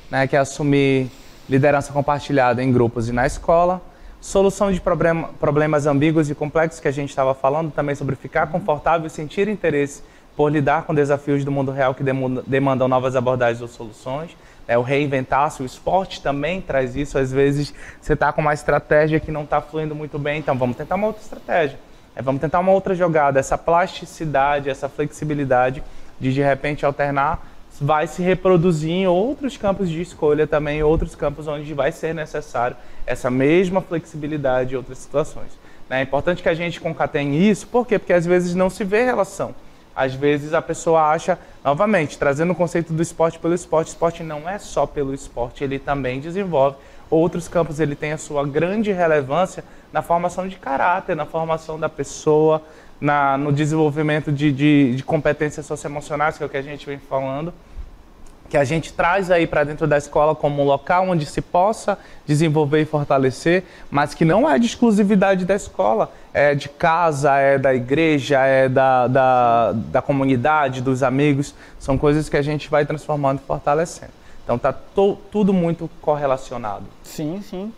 né, que é assumir liderança compartilhada em grupos e na escola, solução de problemas ambíguos e complexos, que a gente estava falando também sobre ficar confortável e sentir interesse por lidar com desafios do mundo real que demandam novas abordagens ou soluções, o reinventar-se. O esporte também traz isso. Às vezes você está com uma estratégia que não está fluindo muito bem, então vamos tentar uma outra estratégia. Vamos tentar uma outra jogada. Essa plasticidade, essa flexibilidade de repente alternar, vai se reproduzir em outros campos de escolha também, em outros campos onde vai ser necessário essa mesma flexibilidade em outras situações. É importante que a gente concatene isso, por quê? Porque às vezes não se vê relação. Às vezes a pessoa acha, novamente, trazendo o conceito do esporte pelo esporte, o esporte não é só pelo esporte, ele também desenvolve outros campos, ele tem a sua grande relevância na formação de caráter, na formação da pessoa, no desenvolvimento de competências socioemocionais, que é o que a gente vem falando, que a gente traz aí para dentro da escola como um local onde se possa desenvolver e fortalecer, mas que não é de exclusividade da escola, é de casa, é da igreja, é da comunidade, dos amigos, são coisas que a gente vai transformando e fortalecendo. Então está tudo muito correlacionado. Sim, sim.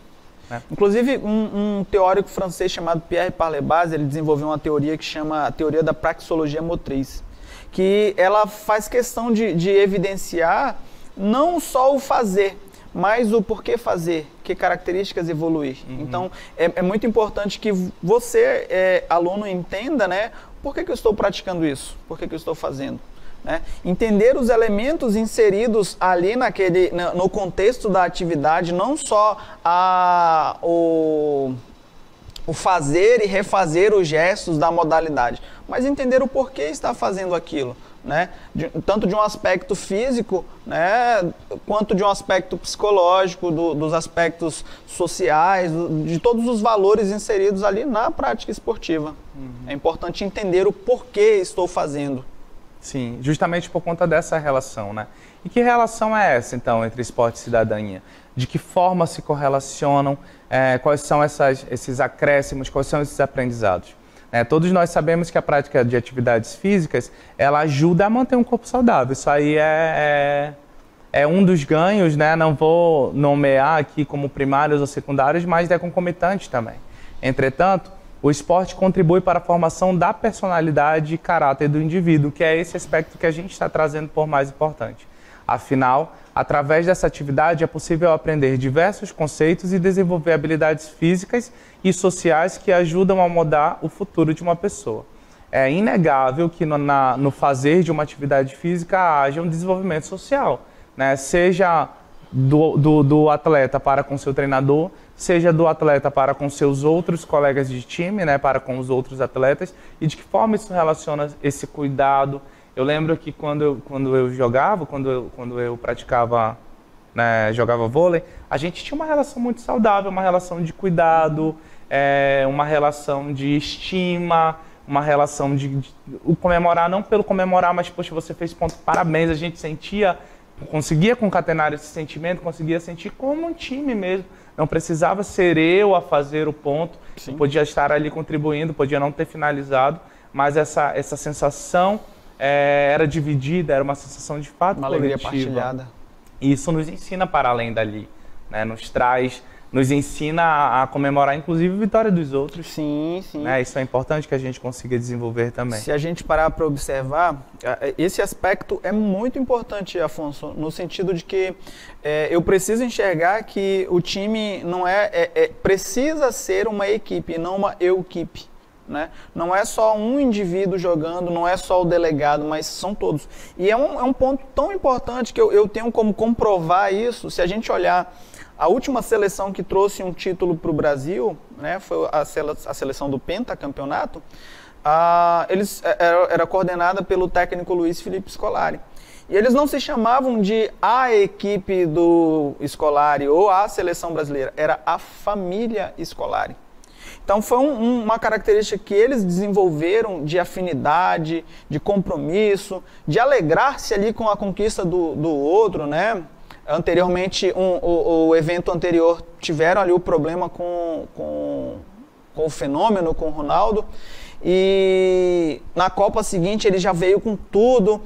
Inclusive, um teórico francês chamado Pierre Parlebas, ele desenvolveu uma teoria que chama a teoria da praxeologia motriz, que ela faz questão de evidenciar não só o fazer, mas o porquê fazer, que características evoluir. Então, é muito importante que você, aluno, entenda, né, por que eu estou praticando isso, por que eu estou fazendo. Né? Entender os elementos inseridos ali no contexto da atividade, não só o fazer e refazer os gestos da modalidade, mas entender o porquê está fazendo aquilo, né? Tanto de um aspecto físico, né, quanto de um aspecto psicológico, dos aspectos sociais, de todos os valores inseridos ali na prática esportiva. É importante entender o porquê estou fazendo. Sim, justamente por conta dessa relação, né? E que relação é essa, então, entre esporte e cidadania? De que forma se correlacionam? Quais são esses acréscimos? Quais são esses aprendizados? Todos nós sabemos que a prática de atividades físicas, ela ajuda a manter um corpo saudável. Isso aí é é um dos ganhos, né? Não vou nomear aqui como primários ou secundários, mas é concomitante também. Entretanto, o esporte contribui para a formação da personalidade e caráter do indivíduo, que é esse aspecto que a gente está trazendo por mais importante. Afinal, através dessa atividade é possível aprender diversos conceitos e desenvolver habilidades físicas e sociais que ajudam a moldar o futuro de uma pessoa. É inegável que no fazer de uma atividade física haja um desenvolvimento social, né? Seja do atleta para com seu treinador, seja do atleta para com seus outros colegas de time, né? Para com os outros atletas, e de que forma isso relaciona esse cuidado. Eu lembro que quando eu jogava, quando eu praticava, né, jogava vôlei, a gente tinha uma relação muito saudável, uma relação de cuidado, uma relação de estima, uma relação de comemorar, não pelo comemorar, mas, poxa, você fez ponto, parabéns, a gente conseguia concatenar esse sentimento, conseguia sentir como um time mesmo. Não precisava ser eu a fazer o ponto, eu podia estar ali contribuindo, podia não ter finalizado, mas essa sensação era dividida, era uma sensação de fato uma coletiva. Alegria partilhada. E isso nos ensina para além dali, né? Nos ensina a comemorar, inclusive, a vitória dos outros. Sim, sim. Né? Isso é importante que a gente consiga desenvolver também. Se a gente parar para observar, esse aspecto é muito importante, Afonso, no sentido de que eu preciso enxergar que o time não precisa ser uma equipe, não uma eu-equipe. Né? Não é só um indivíduo jogando, não é só o delegado, mas são todos. E é um ponto tão importante que eu tenho como comprovar isso. Se a gente olhar a última seleção que trouxe um título para o Brasil, né, foi a seleção do pentacampeonato, era coordenada pelo técnico Luiz Felipe Scolari. E eles não se chamavam de a equipe do Scolari ou a seleção brasileira, era a família Scolari. Então foi uma característica que eles desenvolveram de afinidade, de compromisso, de alegrar-se ali com a conquista do outro, né? Anteriormente, o evento anterior tiveram ali o problema com o fenômeno, com o Ronaldo, e na Copa seguinte ele já veio com tudo,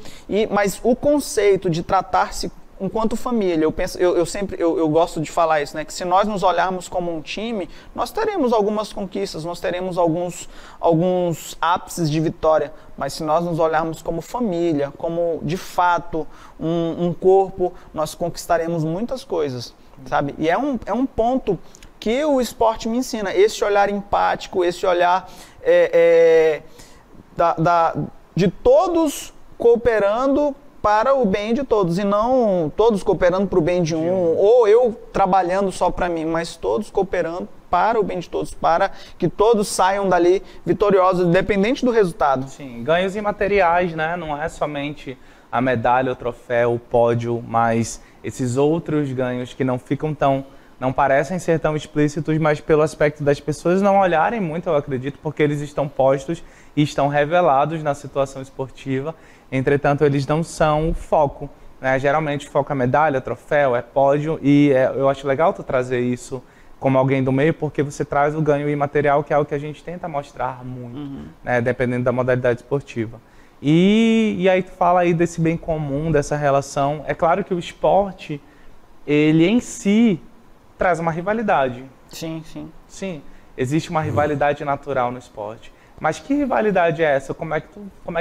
mas o conceito de tratar-se enquanto família, eu gosto de falar isso, né? Que se nós nos olharmos como um time, nós teremos algumas conquistas, nós teremos alguns ápices de vitória, mas se nós nos olharmos como família, como de fato um corpo, nós conquistaremos muitas coisas, sabe? E é um ponto que o esporte me ensina, esse olhar empático, esse olhar de todos cooperando para o bem de todos, e não todos cooperando para o bem de um, ou eu trabalhando só para mim, mas todos cooperando para o bem de todos, para que todos saiam dali vitoriosos, independente do resultado. Sim, ganhos imateriais, né? Não é somente a medalha, o troféu, o pódio, mas esses outros ganhos que não parecem ser tão explícitos, mas pelo aspecto das pessoas não olharem muito, eu acredito, porque eles estão postos e estão revelados na situação esportiva. Entretanto, eles não são o foco, né? Geralmente o foco é medalha, troféu, é pódio, e eu acho legal tu trazer isso como alguém do meio, porque você traz o ganho imaterial, que é o que a gente tenta mostrar muito, né? Dependendo da modalidade esportiva. E aí tu fala aí desse bem comum, dessa relação. É claro que o esporte, ele em si traz uma rivalidade. Sim, sim. Sim, existe uma rivalidade natural no esporte. Mas que rivalidade é essa? Como é que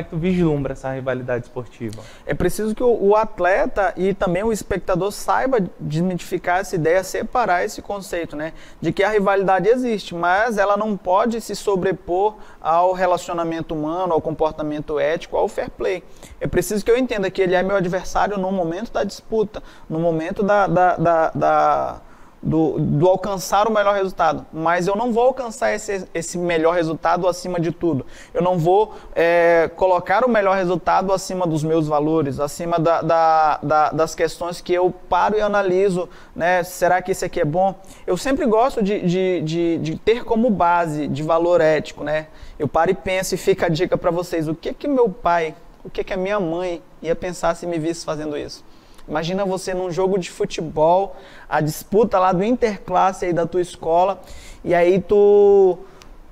tu vislumbra essa rivalidade esportiva? É preciso que o atleta e também o espectador saiba desmitificar essa ideia, separar esse conceito, né? De que a rivalidade existe, mas ela não pode se sobrepor ao relacionamento humano, ao comportamento ético, ao fair play. É preciso que eu entenda que ele é meu adversário no momento da disputa, no momento do alcançar o melhor resultado, mas eu não vou alcançar esse melhor resultado acima de tudo. Eu não vou colocar o melhor resultado acima dos meus valores, acima das questões que eu paro e analiso, né? Será que esse aqui é bom? Eu sempre gosto de ter como base de valor ético, né? Eu paro e penso, e fica a dica para vocês, o que meu pai, o que a minha mãe ia pensar se me visse fazendo isso? Imagina você num jogo de futebol, a disputa lá do interclasse aí da tua escola, e aí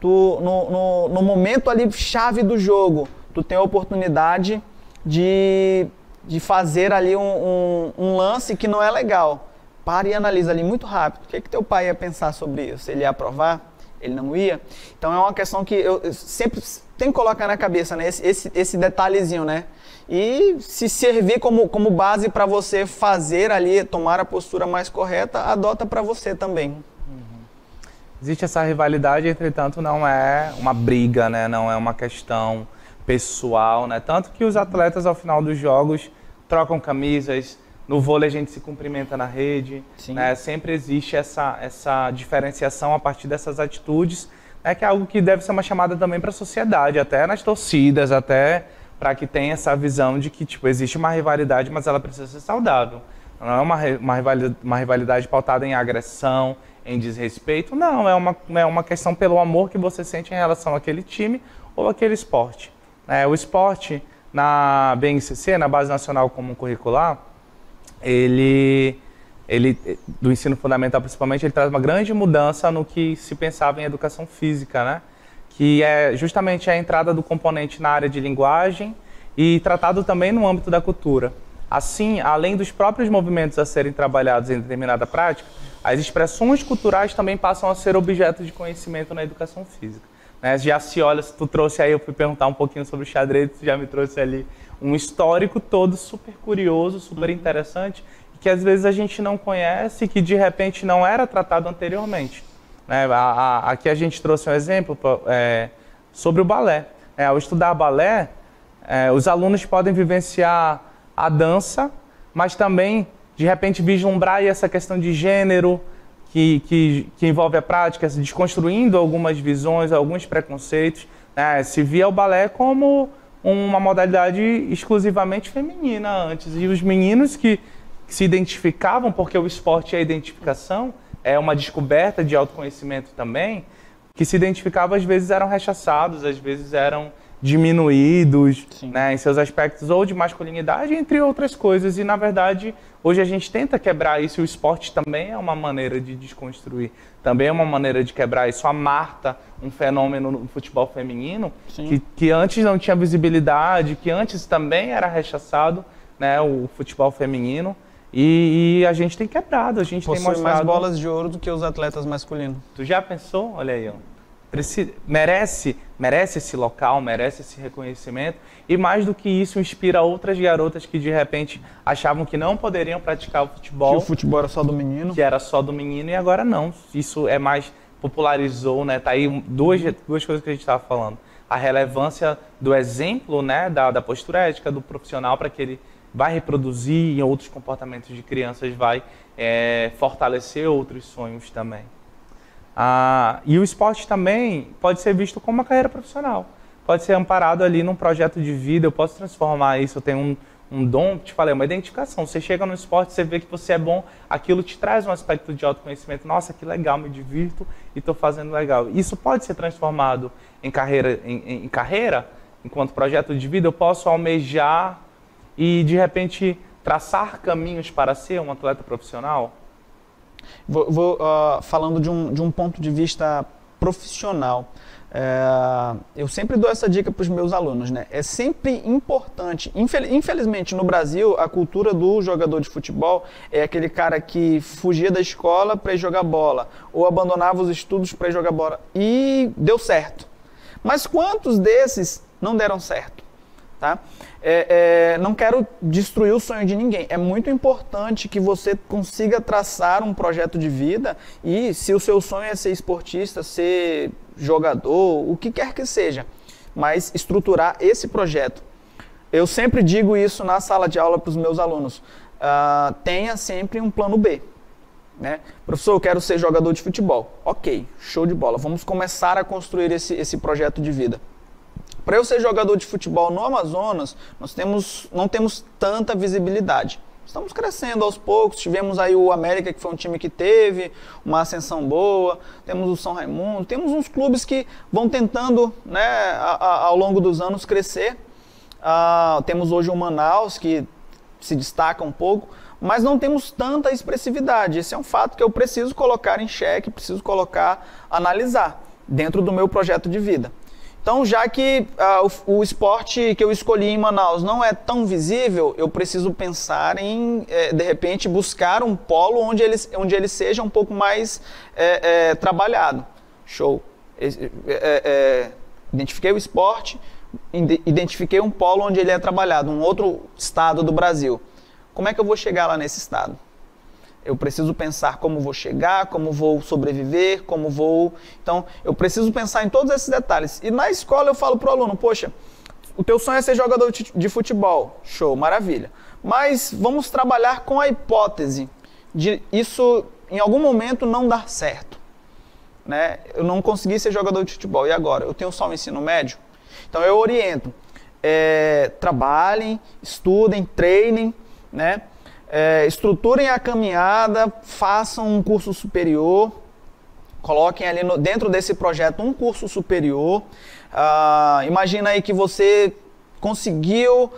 no momento ali chave do jogo, tu tem a oportunidade de de fazer ali um lance que não é legal. Para e analisa ali muito rápido. O que teu pai ia pensar sobre isso? Ele ia aprovar? Ele não ia? Então é uma questão que eu sempre tenho que colocar na cabeça, né? Esse detalhezinho, né? E se servir como base para você fazer ali, tomar a postura mais correta, adota para você também. Existe essa rivalidade, entretanto, não é uma briga, né? Não é uma questão pessoal, né? Tanto que os atletas, ao final dos jogos, trocam camisas. No vôlei a gente se cumprimenta na rede, né? Sempre existe essa diferenciação a partir dessas atitudes, né? Que é algo que deve ser uma chamada também para a sociedade, até nas torcidas, até para que tenha essa visão de que tipo, existe uma rivalidade, mas ela precisa ser saudável. Não é uma rivalidade pautada em agressão, em desrespeito, não, é uma questão pelo amor que você sente em relação àquele time ou àquele esporte. O esporte na BNCC, na Base Nacional Comum Curricular, ele do ensino fundamental principalmente, ele traz uma grande mudança no que se pensava em educação física, né? Que é justamente a entrada do componente na área de linguagem e tratado também no âmbito da cultura. Assim, além dos próprios movimentos a serem trabalhados em determinada prática, as expressões culturais também passam a ser objeto de conhecimento na educação física. Né? Já se olha, se tu trouxe aí, eu fui perguntar um pouquinho sobre o xadrez, tu já me trouxe ali um histórico todo super curioso, super interessante, que às vezes a gente não conhece e que de repente não era tratado anteriormente. Né? Aqui a gente trouxe um exemplo sobre o balé. Ao estudar balé, os alunos podem vivenciar a dança, mas também de repente vislumbrar aí essa questão de gênero que envolve a prática, se desconstruindo algumas visões, alguns preconceitos, né? Se via o balé como uma modalidade exclusivamente feminina antes, e os meninos que se identificavam, porque o esporte é a identificação, é uma descoberta de autoconhecimento também, que se identificavam às vezes eram rechaçados, às vezes eram diminuídos, né, em seus aspectos ou de masculinidade, entre outras coisas. E, na verdade, hoje a gente tenta quebrar isso, e o esporte também é uma maneira de desconstruir, também é uma maneira de quebrar isso. A Marta, um fenômeno no futebol feminino, que antes não tinha visibilidade, que antes também era rechaçado, né, o futebol feminino, e a gente tem quebrado, a gente tem mostrado... mais bolas de ouro do que os atletas masculinos. Tu já pensou? Olha aí, ó. Merece esse local, merece esse reconhecimento, e mais do que isso, inspira outras garotas que de repente achavam que não poderiam praticar o futebol. Que o futebol era só do menino. Que era só do menino, e agora não. Isso é mais, popularizou, né? Tá aí duas coisas que a gente estava falando. A relevância do exemplo, né? Da postura ética do profissional, para que ele vai reproduzir em outros comportamentos de crianças, vai fortalecer outros sonhos também. E o esporte também pode ser visto como uma carreira profissional. Pode ser amparado ali num projeto de vida, eu posso transformar isso, eu tenho um dom, te falei, uma identificação. Você chega no esporte, você vê que você é bom, aquilo te traz um aspecto de autoconhecimento. Nossa, que legal, me divirto e estou fazendo legal. Isso pode ser transformado em carreira, enquanto projeto de vida. Eu posso almejar e, de repente, traçar caminhos para ser um atleta profissional. Falando de um ponto de vista profissional, eu sempre dou essa dica para os meus alunos, né? É sempre importante, infelizmente no Brasil, a cultura do jogador de futebol é aquele cara que fugia da escola para ir jogar bola, ou abandonava os estudos para ir jogar bola, e deu certo. Mas quantos desses não deram certo? Tá? Não quero destruir o sonho de ninguém. É muito importante que você consiga traçar um projeto de vida, e se o seu sonho é ser esportista, ser jogador, o que quer que seja, mas estruturar esse projeto. Eu sempre digo isso na sala de aula para os meus alunos. Tenha sempre um plano B. Né? Professor, eu quero ser jogador de futebol. Ok, show de bola. Vamos começar a construir esse projeto de vida. Para eu ser jogador de futebol no Amazonas, não temos tanta visibilidade. Estamos crescendo aos poucos, tivemos aí o América, que foi um time que teve uma ascensão boa, temos o São Raimundo, temos uns clubes que vão tentando, né, ao longo dos anos crescer. Temos hoje o Manaus, que se destaca um pouco, mas não temos tanta expressividade. Esse é um fato que eu preciso colocar em xeque, preciso analisar dentro do meu projeto de vida. Então, já que o esporte que eu escolhi em Manaus não é tão visível, eu preciso pensar em, de repente, buscar um polo onde ele seja um pouco mais trabalhado. Show. Identifiquei o esporte, identifiquei um polo onde ele é trabalhado, um outro estado do Brasil. Como é que eu vou chegar lá nesse estado? Eu preciso pensar como vou chegar, como vou sobreviver, como vou... Então, eu preciso pensar em todos esses detalhes. E na escola eu falo para o aluno, poxa, o teu sonho é ser jogador de futebol. Show, maravilha. Mas vamos trabalhar com a hipótese de isso, em algum momento, não dar certo. Né? Eu não consegui ser jogador de futebol. E agora? Eu tenho só o ensino médio? Então, eu oriento. Trabalhem, estudem, treinem, né? Estruturem a caminhada, façam um curso superior, coloquem ali dentro desse projeto um curso superior. Imagina aí que você conseguiu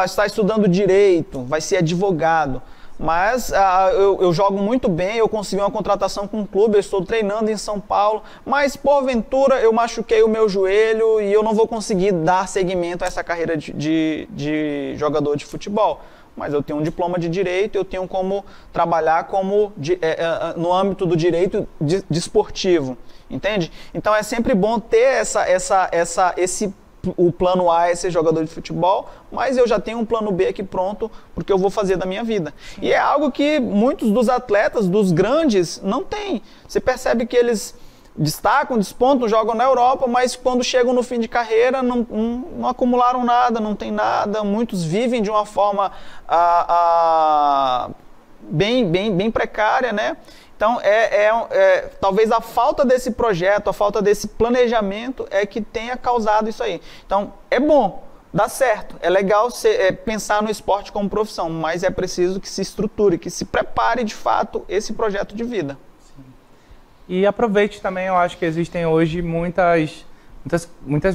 estar estudando direito, vai ser advogado, mas eu jogo muito bem, eu consegui uma contratação com um clube, eu estou treinando em São Paulo, mas porventura eu machuquei o meu joelho e eu não vou conseguir dar seguimento a essa carreira de jogador de futebol. Mas eu tenho um diploma de direito, eu tenho como trabalhar no âmbito do direito desportivo, entende? Então é sempre bom ter o plano A é ser jogador de futebol, mas eu já tenho um plano B aqui pronto porque eu vou fazer da minha vida. Sim. E é algo que muitos dos atletas, dos grandes, não têm. Você percebe que eles destacam, despontam, jogam na Europa, mas quando chegam no fim de carreira não acumularam nada, não tem nada. Muitos vivem de uma forma bem precária, né? Então, talvez a falta desse projeto, a falta desse planejamento é que tenha causado isso aí. Então, é bom, dá certo, é legal pensar no esporte como profissão, mas é preciso que se estruture, que se prepare de fato esse projeto de vida. E aproveite também, eu acho que existem hoje muitas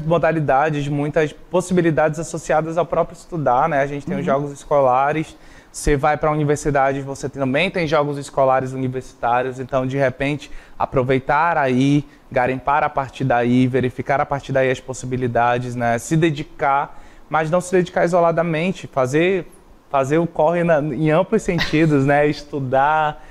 modalidades, muitas possibilidades associadas ao próprio estudar, né? A gente tem os jogos escolares, você vai para a universidade, você também tem jogos escolares universitários, então de repente aproveitar aí, garimpar a partir daí, verificar a partir daí as possibilidades, né? Se dedicar, mas não se dedicar isoladamente, fazer o corre em amplos sentidos, né? Estudar.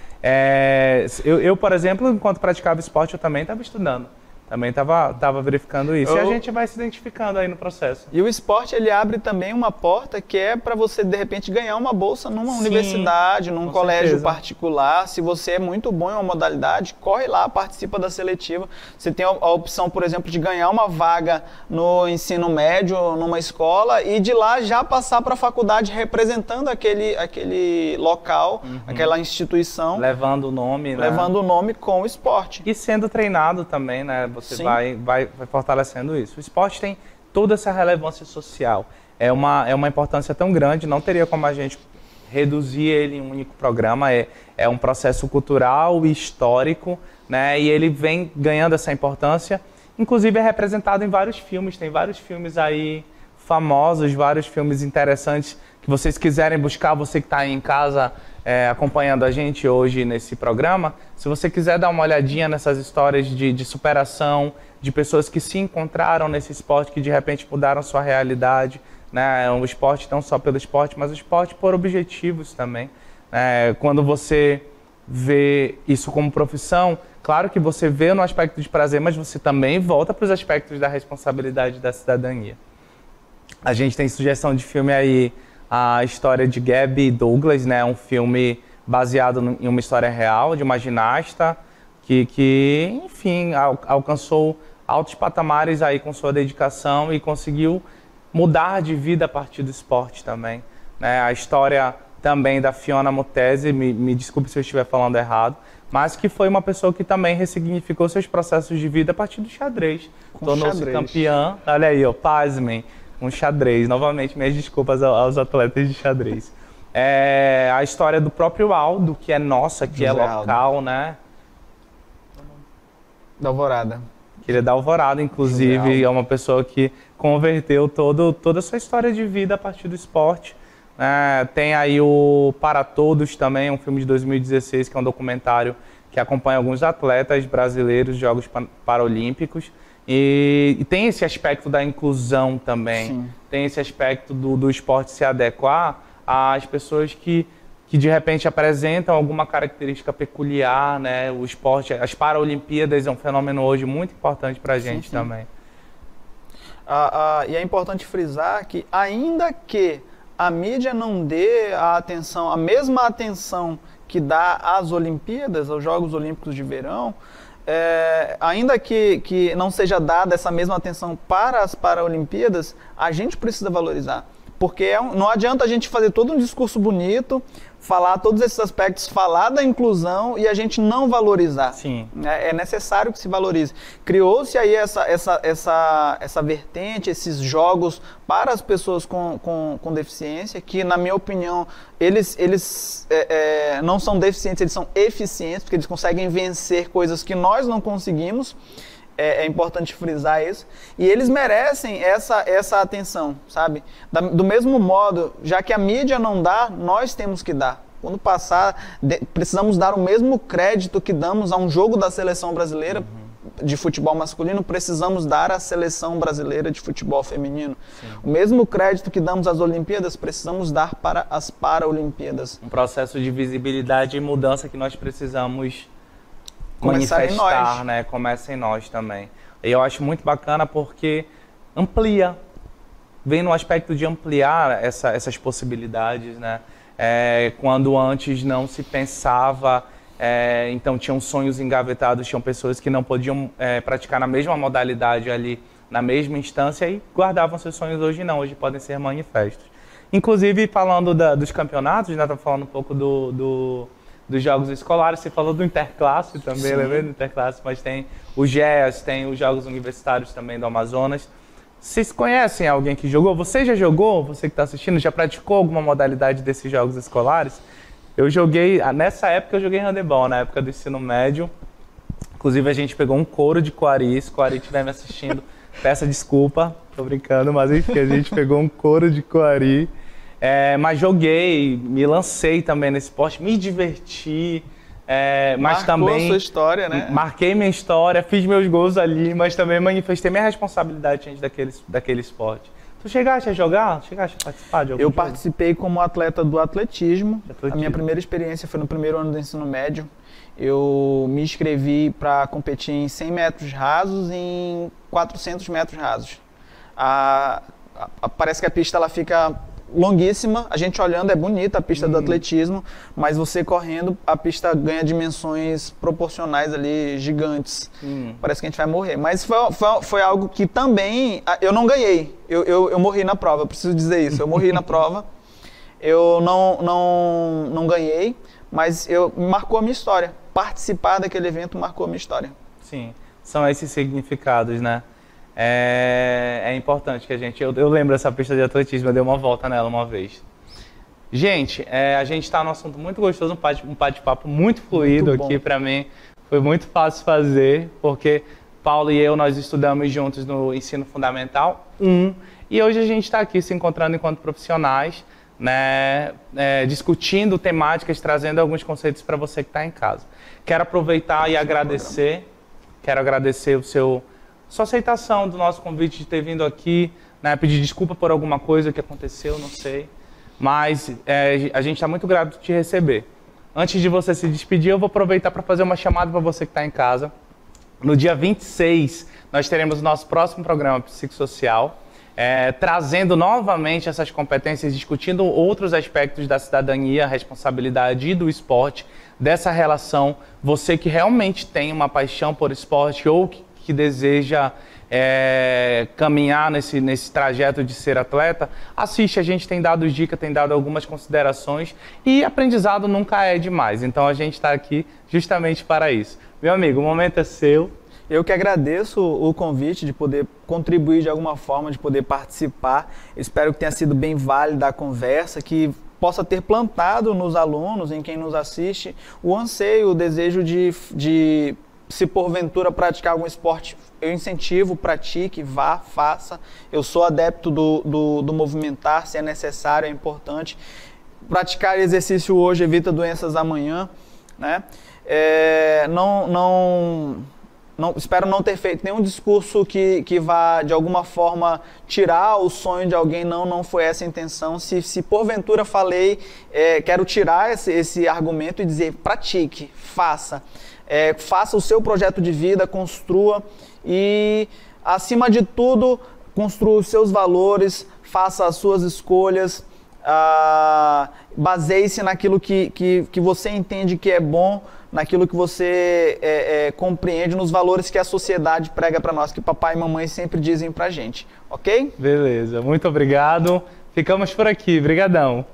Eu, por exemplo, enquanto praticava esporte, eu também estava estudando. Também estava verificando isso. E a gente vai se identificando aí no processo. E o esporte, ele abre também uma porta que é para você, de repente, ganhar uma bolsa numa universidade, num colégio particular. Se você é muito bom em uma modalidade, corre lá, participa da seletiva. Você tem a opção, por exemplo, de ganhar uma vaga no ensino médio, numa escola, e de lá já passar para a faculdade representando aquele local, aquela instituição. Levando o nome, né? Levando o nome com o esporte. E sendo treinado também, né? Você vai fortalecendo isso. O esporte tem toda essa relevância social. É uma importância tão grande, não teria como a gente reduzir ele em um único programa. É um processo cultural e histórico, né? E ele vem ganhando essa importância. Inclusive é representado em vários filmes. Tem vários filmes aí famosos, vários filmes interessantes que vocês quiserem buscar, você que está aí em casa acompanhando a gente hoje nesse programa, se você quiser dar uma olhadinha nessas histórias de superação, de pessoas que se encontraram nesse esporte, que de repente mudaram sua realidade, né? O esporte não só pelo esporte, mas o esporte por objetivos também. Quando você vê isso como profissão, claro que você vê no aspecto de prazer, mas você também volta para os aspectos da responsabilidade da cidadania. A gente tem sugestão de filme aí, a história de Gabby Douglas, né? Um filme baseado em uma história real de uma ginasta que enfim, alcançou altos patamares aí com sua dedicação e conseguiu mudar de vida a partir do esporte também, né? A história também da Fiona Mutesi, me desculpe se eu estiver falando errado, mas que foi uma pessoa que também ressignificou seus processos de vida a partir do xadrez. Tornou-se campeã, olha aí, pasmem, um xadrez. Novamente, minhas desculpas aos atletas de xadrez. A história do próprio Aldo, que é nossa, que José é local, Aldo, né? Da Alvorada. Ele é da Alvorada, inclusive, é uma pessoa que converteu toda a sua história de vida a partir do esporte. Tem aí o Para Todos também, um filme de 2016, que é um documentário que acompanha alguns atletas brasileiros de Jogos Paralímpicos. E tem esse aspecto da inclusão também, Sim. tem esse aspecto do esporte se adequar às pessoas que de repente apresentam alguma característica peculiar, né? O esporte, as Paralimpíadas é um fenômeno hoje muito importante para a gente também. E é importante frisar que, ainda que a mídia não dê a mesma atenção que dá às Olimpíadas, aos Jogos Olímpicos de Verão, ainda que não seja dada essa mesma atenção para as Paralimpíadas, a gente precisa valorizar. Porque não adianta a gente fazer todo um discurso bonito, falar todos esses aspectos, falar da inclusão e a gente não valorizar. Sim. É necessário que se valorize. Criou-se aí essa vertente, esses jogos para as pessoas com deficiência, que, na minha opinião, eles não são deficientes, eles são eficientes, porque eles conseguem vencer coisas que nós não conseguimos. É importante frisar isso. E eles merecem essa atenção, sabe? Do mesmo modo, já que a mídia não dá, nós temos que dar. Quando passar, precisamos dar o mesmo crédito que damos a um jogo da seleção brasileira de futebol masculino, precisamos dar à seleção brasileira de futebol feminino. Sim. O mesmo crédito que damos às Olimpíadas, precisamos dar para as Paralimpíadas. Um processo de visibilidade e mudança que nós precisamos começar manifestar, né? Começa em nós também. E eu acho muito bacana porque amplia, vem no aspecto de ampliar essas possibilidades, né? Quando antes não se pensava, então tinham sonhos engavetados, tinham pessoas que não podiam praticar na mesma modalidade ali, na mesma instância e guardavam seus sonhos. Hoje não, hoje podem ser manifestos. Inclusive, falando dos campeonatos, né? Estava falando um pouco dos jogos escolares, você falou do Interclasse também, lembrei do Interclasse, mas tem o GEAS, tem os jogos universitários também do Amazonas. Vocês conhecem alguém que jogou? Você já jogou? Você que está assistindo, já praticou alguma modalidade desses jogos escolares? Eu joguei, nessa época eu joguei handebol, na época do ensino médio. Inclusive a gente pegou um couro de Coari, se Coari estiver me assistindo, peça desculpa, tô brincando, mas enfim, a gente pegou um couro de Coari. Mas joguei, me lancei também nesse esporte, me diverti, mas também... Marcou a sua história, né? Marquei minha história, fiz meus gols ali, mas também manifestei minha responsabilidade diante daquele esporte. Tu chegaste a jogar? Chegaste a participar de algum jogo? Participei como atleta do atletismo. A minha primeira experiência foi no primeiro ano do ensino médio. Eu me inscrevi para competir em 100 metros rasos e em 400 metros rasos. Parece que a pista ela fica longuíssima, a gente olhando é bonita a pista do atletismo, mas você correndo, a pista ganha dimensões proporcionais ali, gigantes. Parece que a gente vai morrer. Mas foi algo que também, eu não ganhei, eu morri na prova, eu preciso dizer isso, eu morri na prova, eu não ganhei, mas marcou a minha história. Participar daquele evento marcou a minha história. Sim, são esses significados, né? É importante que a gente... Eu lembro dessa pista de atletismo, eu dei uma volta nela uma vez. Gente, a gente está num assunto muito gostoso, um bate-papo muito fluido muito aqui para mim. Foi muito fácil fazer, porque Paulo e eu, nós estudamos juntos no Ensino Fundamental 1, e hoje a gente está aqui se encontrando enquanto profissionais, né, discutindo temáticas, trazendo alguns conceitos para você que está em casa. Quero aproveitar e agradecer, sua aceitação do nosso convite de ter vindo aqui, né, pedir desculpa por alguma coisa que aconteceu, não sei, mas a gente está muito grato de te receber. Antes de você se despedir, eu vou aproveitar para fazer uma chamada para você que está em casa. No dia 26, nós teremos o nosso próximo programa psicossocial, trazendo novamente essas competências, discutindo outros aspectos da cidadania, responsabilidade e do esporte, dessa relação, você que realmente tem uma paixão por esporte ou que deseja caminhar nesse trajeto de ser atleta, assiste, a gente tem dado dicas, tem dado algumas considerações e aprendizado nunca é demais, então a gente está aqui justamente para isso. Meu amigo, o momento é seu. Eu que agradeço o convite de poder contribuir de alguma forma, de poder participar. Espero que tenha sido bem válida a conversa, que possa ter plantado nos alunos, em quem nos assiste, o anseio, o desejo de se porventura praticar algum esporte, eu incentivo, pratique, vá, faça. Eu sou adepto do movimentar, se é necessário, é importante. Praticar exercício espero não ter feito nenhum discurso que vá, de alguma forma, tirar o sonho de alguém. Não foi essa a intenção. Se porventura falei, quero tirar esse argumento e dizer, pratique, faça. Faça o seu projeto de vida, construa e, acima de tudo, construa os seus valores, faça as suas escolhas, baseie-se naquilo que você entende que é bom, naquilo que você compreende, nos valores que a sociedade prega para nós, que papai e mamãe sempre dizem pra gente, ok? Beleza, muito obrigado. Ficamos por aqui, brigadão.